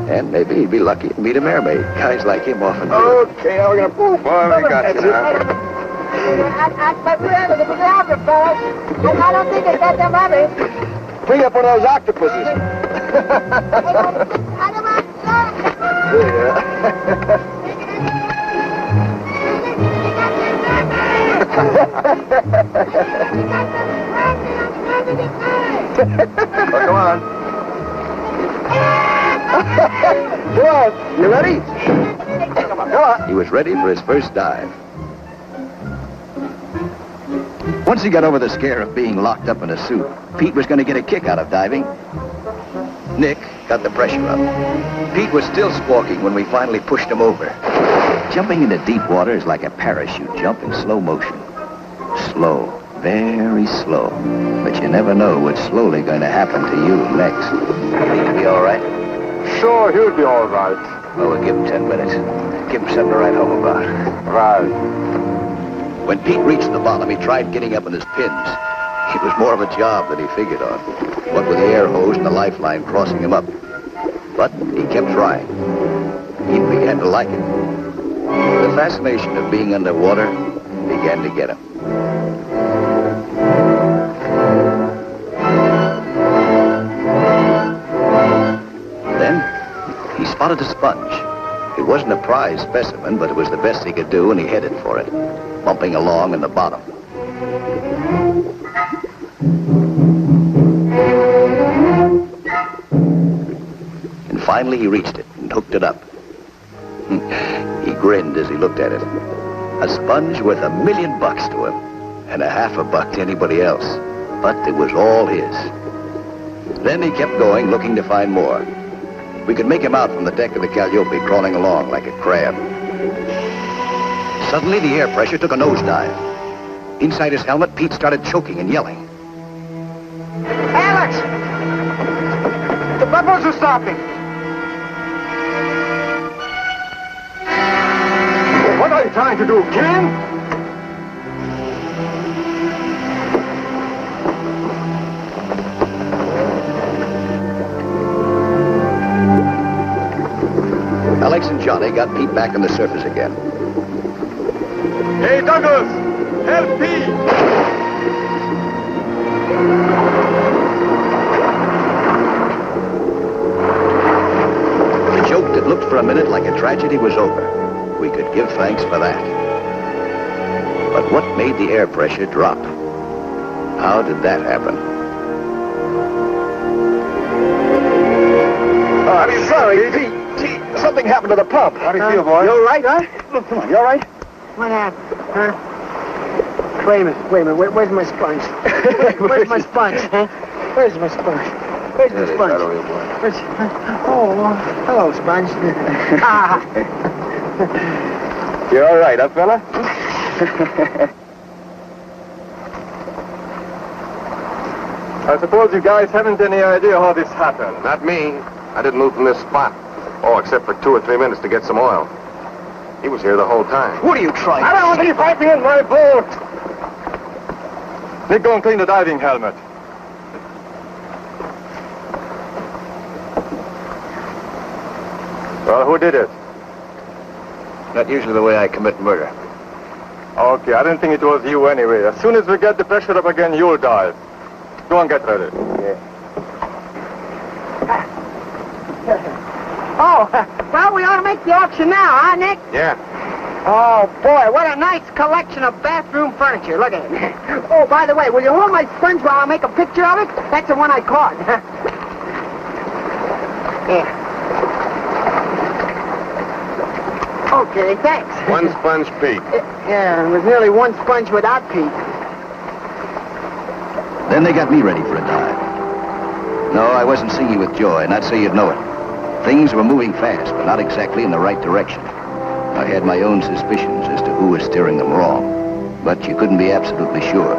And maybe he'd be lucky to meet a mermaid. Guys like him often do. Okay, now we're going to... Boy, we got you now. But whoever the photographer, fellas, I don't think they got them others. Bring up one of those octopuses. Well, come on. Come on. You ready? Come on. He was ready for his first dive. Once he got over the scare of being locked up in a suit, Pete was going to get a kick out of diving. Nick got the pressure up. Pete was still squawking when we finally pushed him over. Jumping into deep water is like a parachute jump in slow motion. Slow, very slow. But you never know what's slowly going to happen to you next. You think he'll be all right? Sure, he'll be all right. Well, we'll give him 10 minutes. Give him something to write home about. Right. When Pete reached the bottom, he tried getting up on his pins. It was more of a job than he figured on, what with the air hose and the lifeline crossing him up. But he kept trying. He began to like it. The fascination of being underwater began to get him. Then, he spotted a sponge. It wasn't a prize specimen, but it was the best he could do, and he headed for it, bumping along in the bottom. And finally he reached it and hooked it up. He grinned as he looked at it. A sponge worth $1 million to him, and $0.50 to anybody else. But it was all his. Then he kept going, looking to find more. We could make him out from the deck of the Calliope, crawling along like a crab. Suddenly, the air pressure took a nosedive. Inside his helmet, Pete started choking and yelling. Alex! The bubbles are stopping. What are you trying to do, kill him? Johnny got Pete back on the surface again. Hey, Douglas! Help Pete! The joke that looked for a minute like a tragedy was over. We could give thanks for that. But what made the air pressure drop? How did that happen? I'm sorry, Pete. Something happened to the pump. How do you feel, boy? You all right, huh? Look, come on, you all right? What happened, huh? Wait a minute. Where's my sponge? Where's my sponge, huh? Where's my sponge? Where's my sponge? Oh, hello, sponge. You all right, huh, fella? I suppose you guys haven't any idea how this happened. Not me. I didn't move from this spot. Oh, except for 2 or 3 minutes to get some oil. He was here the whole time. What are you trying I don't see piping in my boat. Nick, go and clean the diving helmet. Well, who did it? Not usually the way I commit murder. Okay, I didn't think it was you anyway. As soon as we get the pressure up again, you'll dive. Go and get ready. Oh, well, we ought to make the auction now, huh, Nick? Yeah. Oh, boy, what a nice collection of bathroom furniture. Look at it. Oh, by the way, will you hold my sponge while I make a picture of it? That's the one I caught. Yeah. Okay, thanks. 1 sponge, Pete. Yeah, it was nearly 1 sponge without Pete. Then they got me ready for a dive. No, I wasn't singing with joy, and I'd say you'd know it. Things were moving fast, but not exactly in the right direction. I had my own suspicions as to who was steering them wrong, but you couldn't be absolutely sure.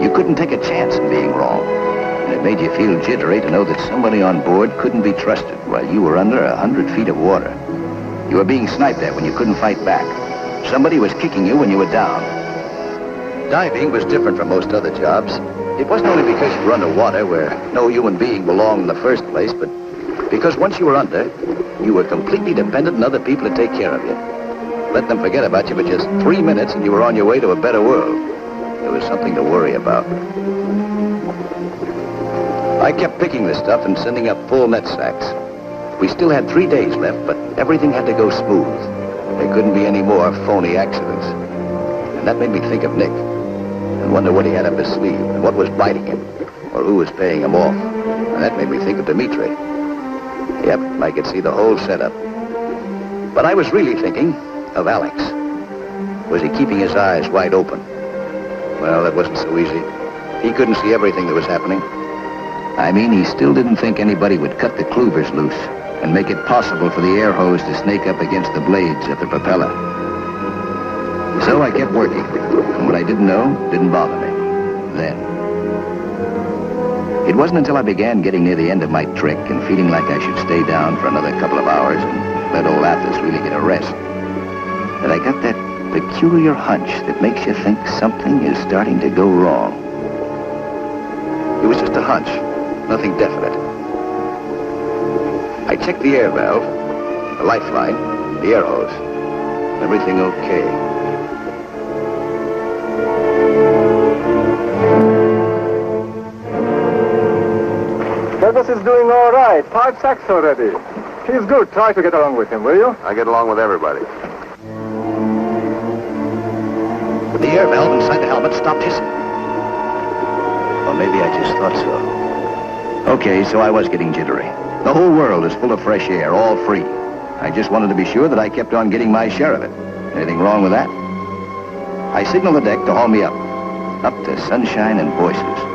You couldn't take a chance in being wrong, and it made you feel jittery to know that somebody on board couldn't be trusted while you were under 100 feet of water. You were being sniped at when you couldn't fight back. Somebody was kicking you when you were down. Diving was different from most other jobs. It wasn't only because you were underwater where no human being belonged in the first place, but because once you were under, you were completely dependent on other people to take care of you. Let them forget about you for just 3 minutes and you were on your way to a better world. There was something to worry about. I kept picking this stuff and sending up full net sacks. We still had 3 days left, but everything had to go smooth. There couldn't be any more phony accidents. And that made me think of Nick and wonder what he had up his sleeve and what was biting him or who was paying him off. And that made me think of Dimitri. Yep, I could see the whole setup. But I was really thinking of Alex. Was he keeping his eyes wide open? Well, that wasn't so easy. He couldn't see everything that was happening. I mean, he still didn't think anybody would cut the clouvers loose and make it possible for the air hose to snake up against the blades of the propeller. So I kept working, and what I didn't know didn't bother me. Then. It wasn't until I began getting near the end of my trick and feeling like I should stay down for another couple of hours and let old Atlas really get a rest that I got that peculiar hunch that makes you think something is starting to go wrong. It was just a hunch, nothing definite. I checked the air valve, the lifeline, the air hose. Everything okay. Douglas is doing all right. 5 sacks already. He's good. Try to get along with him, will you? I get along with everybody. The air valve inside the helmet stopped hissing. Or maybe I just thought so. Okay, so I was getting jittery. The whole world is full of fresh air, all free. I just wanted to be sure that I kept on getting my share of it. Anything wrong with that? I signaled the deck to haul me up. Up to sunshine and voices.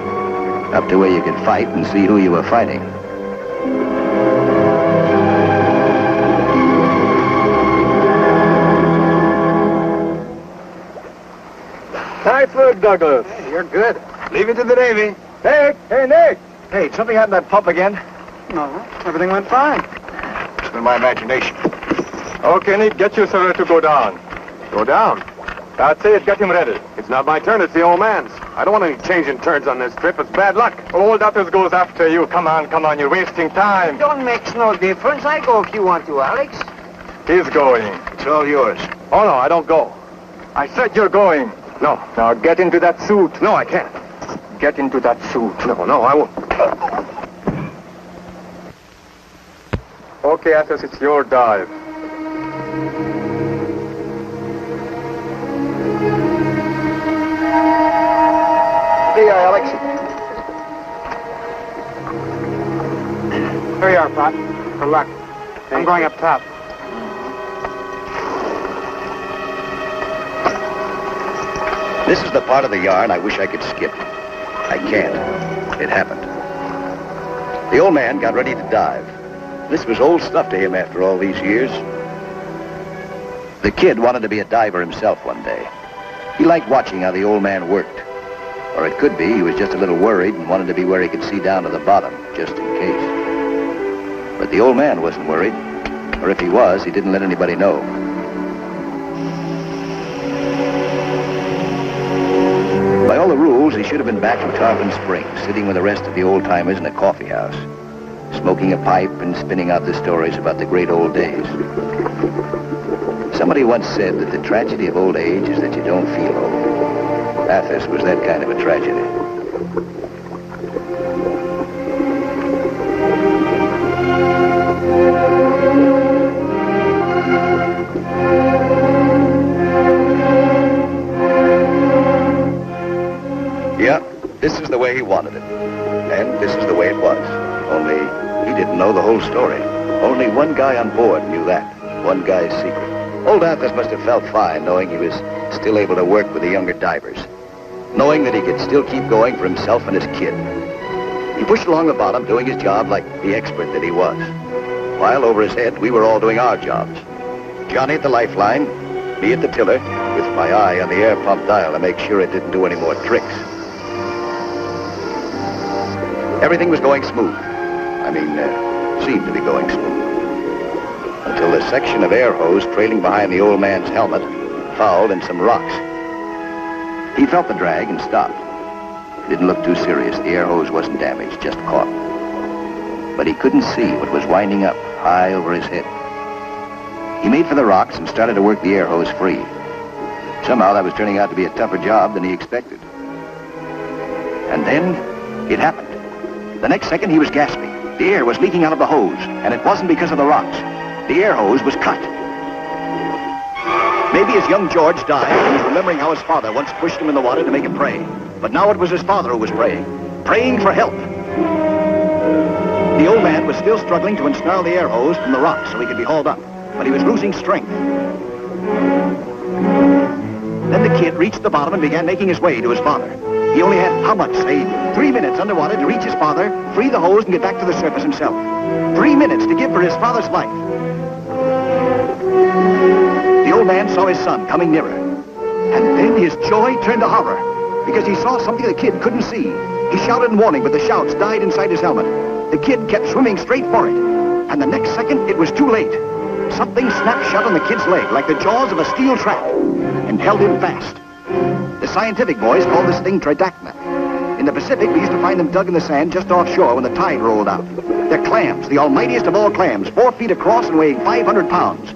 Up to where you could fight and see who you were fighting. Nice work, Douglas. Hey, you're good. Leave it to the Navy. Nick! Hey, Nick! Hey, something happened to that pump again? No, everything went fine. It's been my imagination. Okay, Nick, get your server to go down. Go down. That's it. Get him ready. It's not my turn, it's the old man's. I don't want any changing turns on this trip. It's bad luck. Old Atlas goes after you. Come on. You're wasting time. Don't make no difference. I go if you want to, Alex. He's going. It's all yours. Oh, no, I don't go. I said you're going. No. Now get into that suit. No, I can't. Get into that suit. No, I won't. Okay, Athos, it's your dive. There you are, Alex. Here you are, Pop. Good luck. I'm going up top. This is the part of the yarn I wish I could skip. I can't. It happened. The old man got ready to dive. This was old stuff to him after all these years. The kid wanted to be a diver himself one day. He liked watching how the old man worked. Or it could be he was just a little worried and wanted to be where he could see down to the bottom, just in case. But the old man wasn't worried. Or if he was, he didn't let anybody know. By all the rules, he should have been back in Tarpon Springs, sitting with the rest of the old-timers in a coffee house, smoking a pipe and spinning out the stories about the great old days. Somebody once said that the tragedy of old age is that you don't feel old. Athos was that kind of a tragedy. Yeah, this is the way he wanted it. And this is the way it was. Only he didn't know the whole story. Only one guy on board knew that. One guy's secret. Old Athos must have felt fine knowing he was still able to work with the younger divers. Knowing that he could still keep going for himself and his kid. He pushed along the bottom, doing his job like the expert that he was. While over his head, we were all doing our jobs. Johnny at the lifeline, me at the tiller, with my eye on the air pump dial to make sure it didn't do any more tricks. Everything was going smooth. Seemed to be going smooth. Until the section of air hose trailing behind the old man's helmet fouled in some rocks. He felt the drag and stopped. It didn't look too serious. The air hose wasn't damaged, just caught. But he couldn't see what was winding up high over his head. He made for the rocks and started to work the air hose free. Somehow that was turning out to be a tougher job than he expected. And then it happened. The next second he was gasping. The air was leaking out of the hose, and it wasn't because of the rocks. The air hose was cut. Maybe as young George died, he was remembering how his father once pushed him in the water to make him pray. But now it was his father who was praying for help. The old man was still struggling to unsnarl the air hose from the rocks so he could be hauled up, but he was losing strength. Then the kid reached the bottom and began making his way to his father. He only had, how much, say, 3 minutes underwater to reach his father, free the hose, and get back to the surface himself. 3 minutes to give for his father's life. The old man saw his son coming nearer. And then his joy turned to horror, because he saw something the kid couldn't see. He shouted in warning, but the shouts died inside his helmet. The kid kept swimming straight for it. And the next second, it was too late. Something snapped shut on the kid's leg, like the jaws of a steel trap, and held him fast. The scientific boys call this thing tridacna. In the Pacific, we used to find them dug in the sand just offshore when the tide rolled out. They're clams, the almightiest of all clams, 4 feet across and weighing 500 pounds.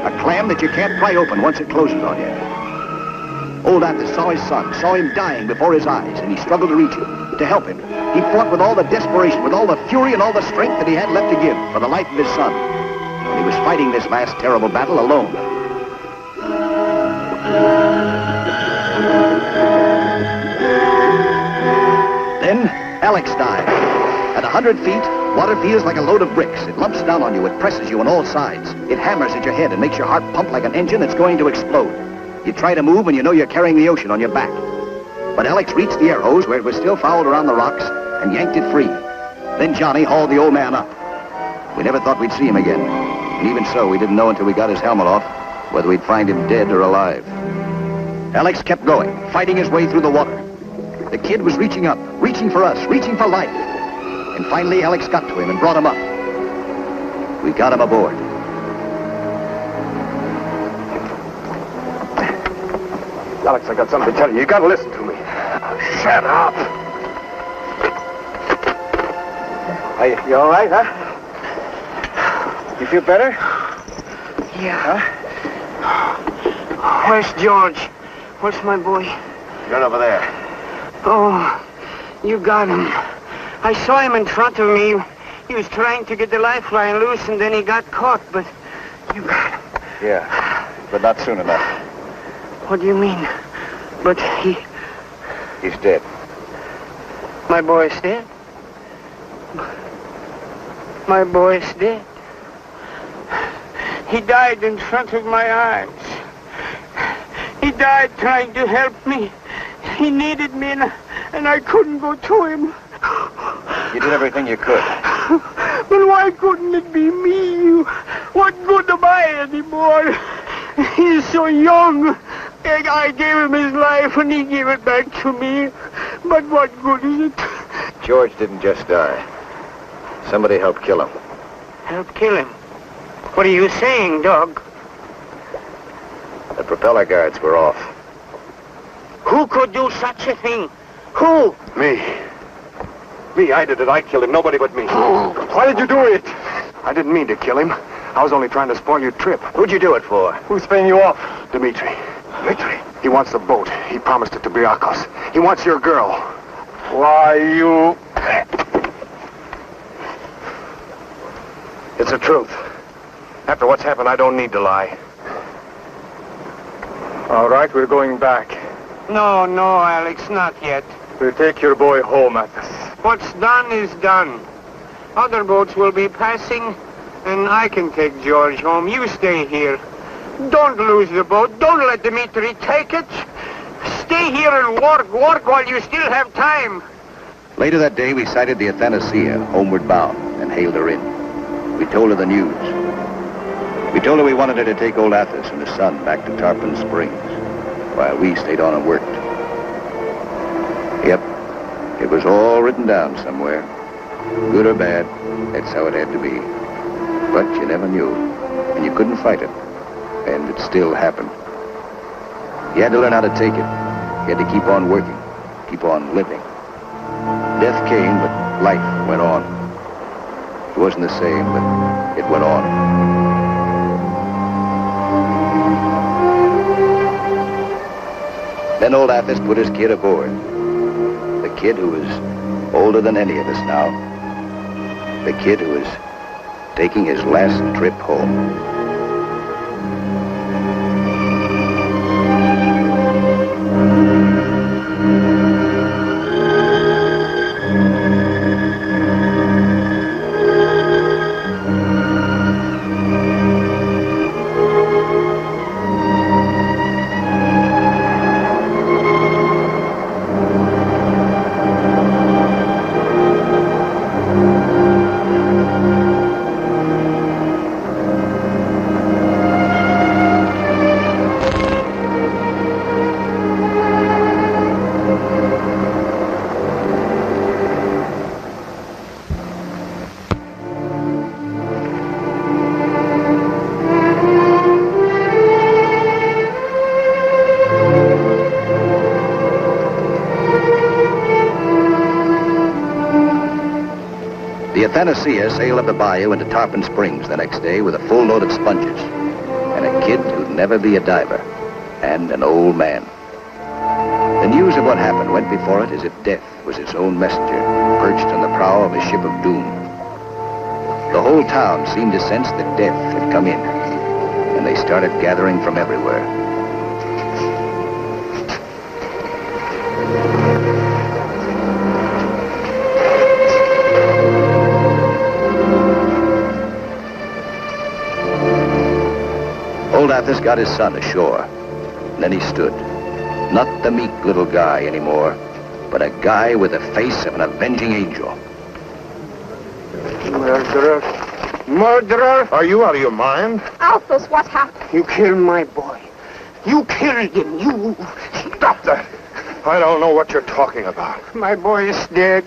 A clam that you can't pry open once it closes on you. Old Athos saw his son, saw him dying before his eyes, and he struggled to reach him, to help him. He fought with all the desperation, with all the fury and all the strength that he had left to give for the life of his son. And he was fighting this last terrible battle alone. Then, Alex died. At 100 feet, water feels like a load of bricks. It lumps down on you. It presses you on all sides. It hammers at your head and makes your heart pump like an engine that's going to explode. You try to move and you know you're carrying the ocean on your back. But Alex reached the air hose where it was still fouled around the rocks and yanked it free. Then Johnny hauled the old man up. We never thought we'd see him again. And even so, we didn't know until we got his helmet off whether we'd find him dead or alive. Alex kept going, fighting his way through the water. The kid was reaching up, reaching for us, reaching for life. And finally, Alex got to him and brought him up. We got him aboard. Alex, I got something to tell you. You gotta listen to me. Shut up. You all right, huh? You feel better? Yeah. Where's George? Where's my boy? Right over there. Oh, you got him. I saw him in front of me. He was trying to get the lifeline loose, and then he got caught, but you got him. Yeah, but not soon enough. What do you mean? But He's dead. my boy's dead? My boy's dead. He died in front of my eyes. He died trying to help me. He needed me, and I couldn't go to him. You did everything you could. But why couldn't it be me? What good am I anymore? He's so young. I gave him his life, and he gave it back to me. But what good is it? George didn't just die. Somebody helped kill him. Help kill him? What are you saying, Doug? The propeller guards were off. Who could do such a thing? Who? Me, I did it. I killed him. Nobody but me. Why did you do it? I didn't mean to kill him. I was only trying to spoil your trip. Who'd you do it for? Who's paying you off? Dimitri. Dimitri? He wants the boat. He promised it to Briakos. He wants your girl. Why, you... It's the truth. After what's happened, I don't need to lie. All right, we're going back. No, Alex, not yet. We'll take your boy home, Athos. What's done is done. Other boats will be passing, and I can take George home. You stay here. Don't lose the boat. Don't let Dimitri take it. Stay here and work while you still have time. Later that day, we sighted the Athanasia, homeward bound, and hailed her in. We told her the news. We told her we wanted her to take old Athos and his son back to Tarpon Springs, while we stayed on and worked. Yep, it was all written down somewhere. Good or bad, that's how it had to be. But you never knew, and you couldn't fight it. And it still happened. You had to learn how to take it. You had to keep on working, keep on living. Death came, but life went on. It wasn't the same, but it went on. Then old Athos put his kid aboard. The kid who was older than any of us now. The kid who was taking his last trip home. The Athanasia sailed up the bayou into Tarpon Springs the next day with a full load of sponges and a kid who'd never be a diver and an old man. The news of what happened went before it as if death was its own messenger, perched on the prow of a ship of doom. The whole town seemed to sense that death had come in, and they started gathering from everywhere. Old Athos got his son ashore. And then he stood. Not the meek little guy anymore, but a guy with the face of an avenging angel. Murderer. Murderer! Are you out of your mind? Athos, what happened? You killed my boy. You killed him. You... Stop that! I don't know what you're talking about. My boy is dead.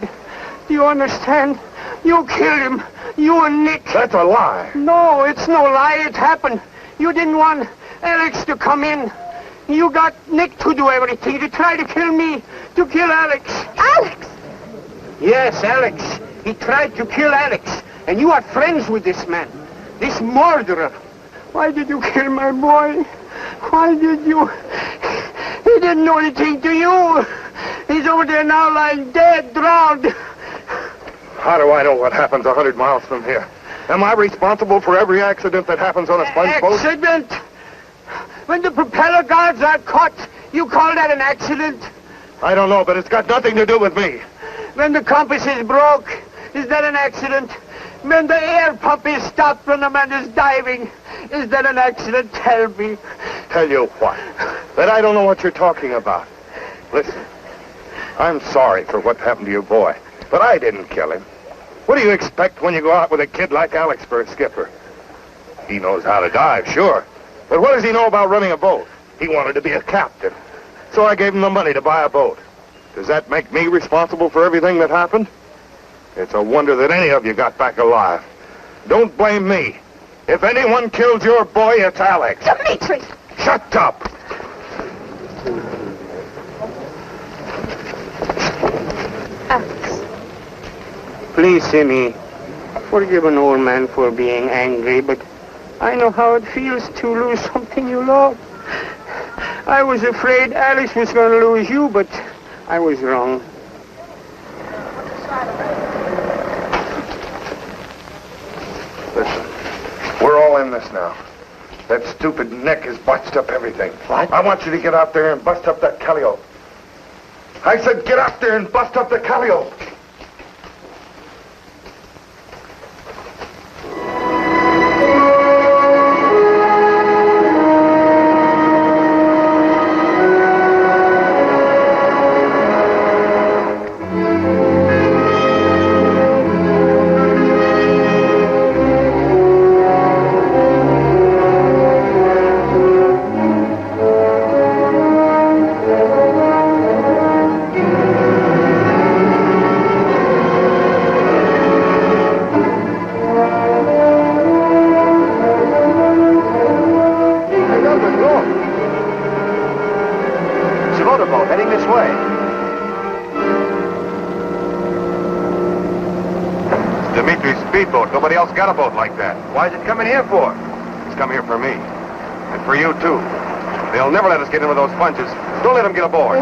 Do you understand? You killed him. You and Nick. That's a lie. No, it's no lie. It happened. You didn't want Alex to come in. You got Nick to do everything, to try to kill me, to kill Alex. Alex! Yes, Alex. He tried to kill Alex. And you are friends with this man, this murderer. Why did you kill my boy? Why did you? He didn't do anything to you. He's over there now lying dead, drowned. How do I know what happens 100 miles from here? Am I responsible for every accident that happens on a sponge boat? Accident? When the propeller guards are caught, you call that an accident? I don't know, but it's got nothing to do with me. When the compass is broke, is that an accident? When the air pump is stopped when the man is diving, is that an accident? Tell me. Tell you what? That I don't know what you're talking about. Listen, I'm sorry for what happened to your boy, but I didn't kill him. What do you expect when you go out with a kid like Alex for a skipper? He knows how to dive, sure. But what does he know about running a boat? He wanted to be a captain. So I gave him the money to buy a boat. Does that make me responsible for everything that happened? It's a wonder that any of you got back alive. Don't blame me. If anyone killed your boy, it's Alex. Demetrius! Shut up! Alex. Please, Simmy, forgive an old man for being angry, but I know how it feels to lose something you love. I was afraid Alex was going to lose you, but I was wrong. Listen, we're all in this now. That stupid Nick has botched up everything. What? I want you to get out there and bust up that calliope. I said get out there and bust up the calliope. Nobody else got a boat like that. Why is it coming here for? It's come here for me. And for you, too. They'll never let us get in with those sponges. Don't let them get aboard.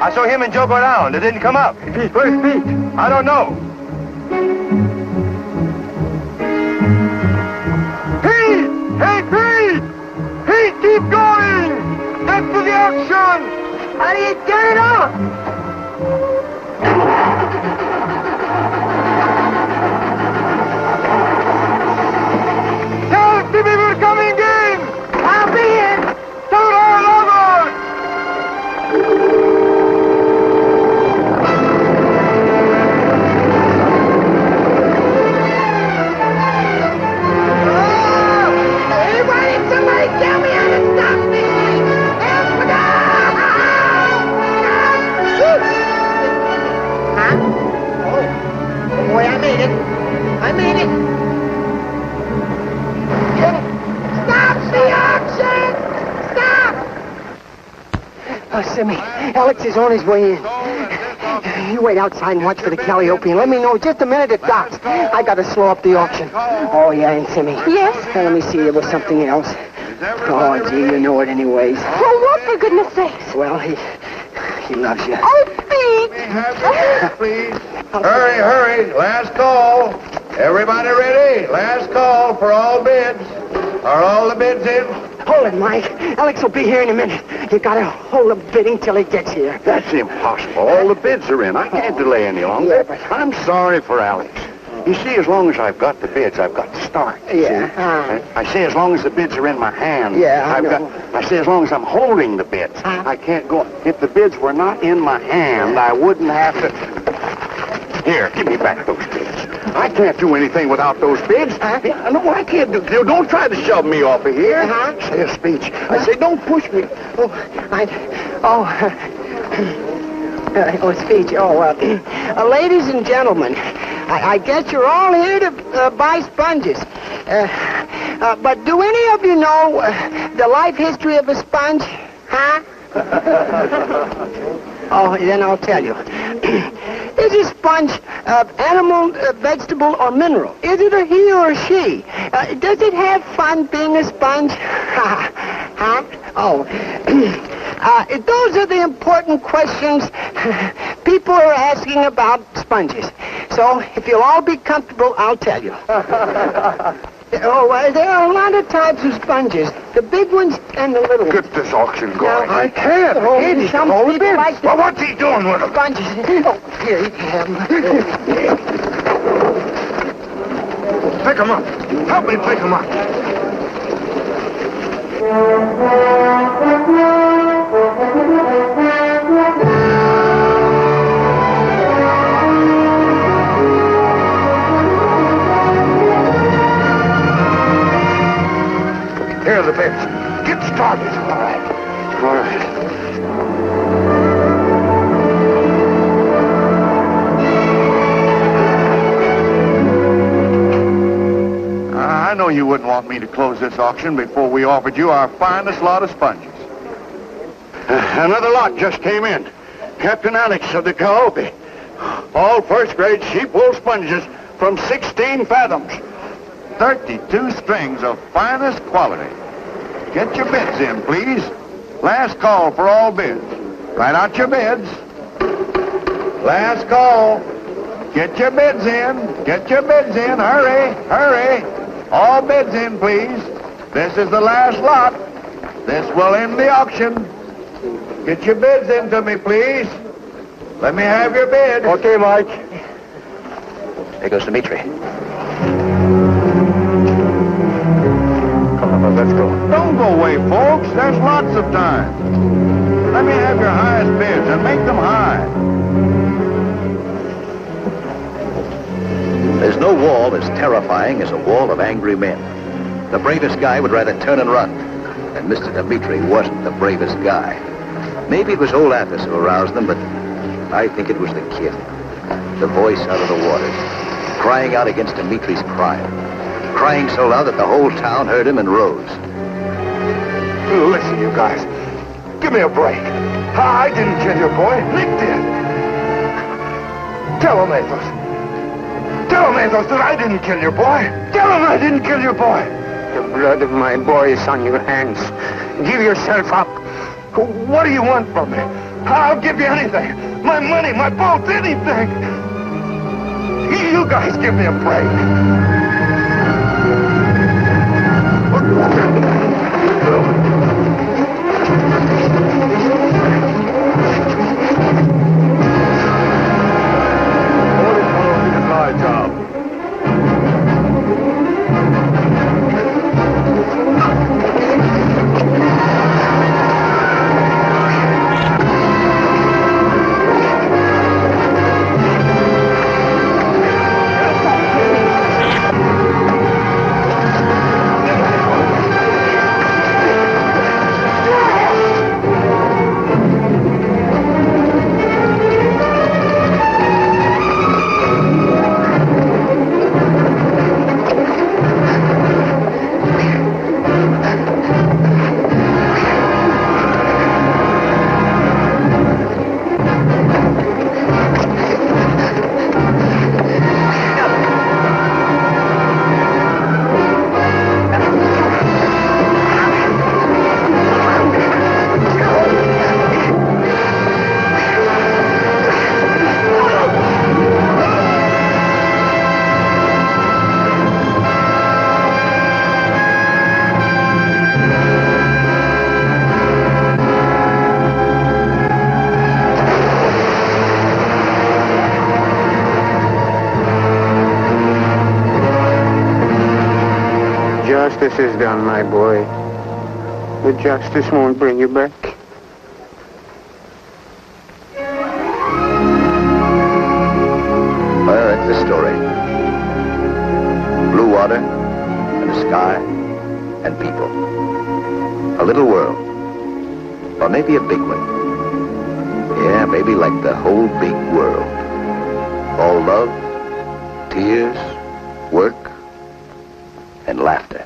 I saw him and Joe go down. They didn't come up. Pete, where's Pete? I don't know. Pete! Hey, Pete! Pete, keep going! Get to the action! How do you turn it off? Tell Timmy we're coming in! I'll be in. Turn all over! made it. I made it. Stop the auction! Stop! Simmy, Alex is on his way in. You wait outside and watch for the Calliope and let me know just a minute at docks. I gotta slow up the auction. Oh, yeah, and Simmy. Yes? Now, let me see, there was something else. Oh, gee, you know it anyways. Oh, what, for goodness sakes? Well, he loves you. Oh, Pete! May I have your bids, please? Hurry, hurry. Last call. Everybody ready? Last call for all bids. Are all the bids in? Hold it, Mike. Alex will be here in a minute. You gotta hold the bidding till he gets here. That's impossible. All the bids are in. I can't delay any longer. Yeah, but- I'm sorry for Alex. You see, as long as I've got the bids, I've got to start. Yeah. I say as long as the bids are in my hand. Yeah, I know. I say as long as I'm holding the bids. I can't go. If the bids were not in my hand, I wouldn't have to. Here, give me back those bids. I can't do anything without those bids. No, I can't do. Don't try to shove me off of here. Say a speech. I say, don't push me. Speech. Ladies and gentlemen, I guess you're all here to buy sponges. But do any of you know the life history of a sponge? Huh? Oh, then I'll tell you. Is a sponge animal, vegetable, or mineral? Is it a he or a she? Does it have fun being a sponge? Huh? Oh. Those are the important questions people are asking about sponges. So, if you'll all be comfortable, I'll tell you. There are a lot of types of sponges. The big ones and the little ones. Get this auction going. Now, I can't. Some people like Well, what's he doing with them? sponges. Oh, here, you can have them. Pick them up. Help me pick them up. Here are the bids. Get started. All right. All right. I know you wouldn't want me to close this auction before we offered you our finest lot of sponges. Another lot just came in. Captain Alex of the Calliope. All first-grade sheep wool sponges from 16 fathoms. 32 strings of finest quality. Get your bids in, please. Last call for all bids. Write out your bids. Last call. Get your bids in. Get your bids in. Hurry, hurry. All bids in, please. This is the last lot. This will end the auction. Get your bids into me, please. Let me have your bid. Okay, Mike. There goes Dimitri. Come on, let's go. Don't go away, folks. There's lots of time. Let me have your highest bids and make them high. There's no wall as terrifying as a wall of angry men. The bravest guy would rather turn and run. And Mr. Dimitri wasn't the bravest guy. Maybe it was old Athos who aroused them, but I think it was the kid. The voice out of the waters, crying out against Dimitri's crime. Crying so loud that the whole town heard him and rose. Listen, you guys. Give me a break. I didn't kill your boy. Nick did. Tell him, Athos. Tell him, Athos, that I didn't kill your boy. Tell him I didn't kill your boy. The blood of my boy is on your hands. Give yourself up. What do you want from me? I'll give you anything. My money, my boats, anything. You guys give me a break. Justice is done, my boy. The justice won't bring you back. Well, that's the story. Blue water, and a sky, and people. A little world. Or maybe a big one. Yeah, maybe like the whole big world. All love, tears, work, and laughter.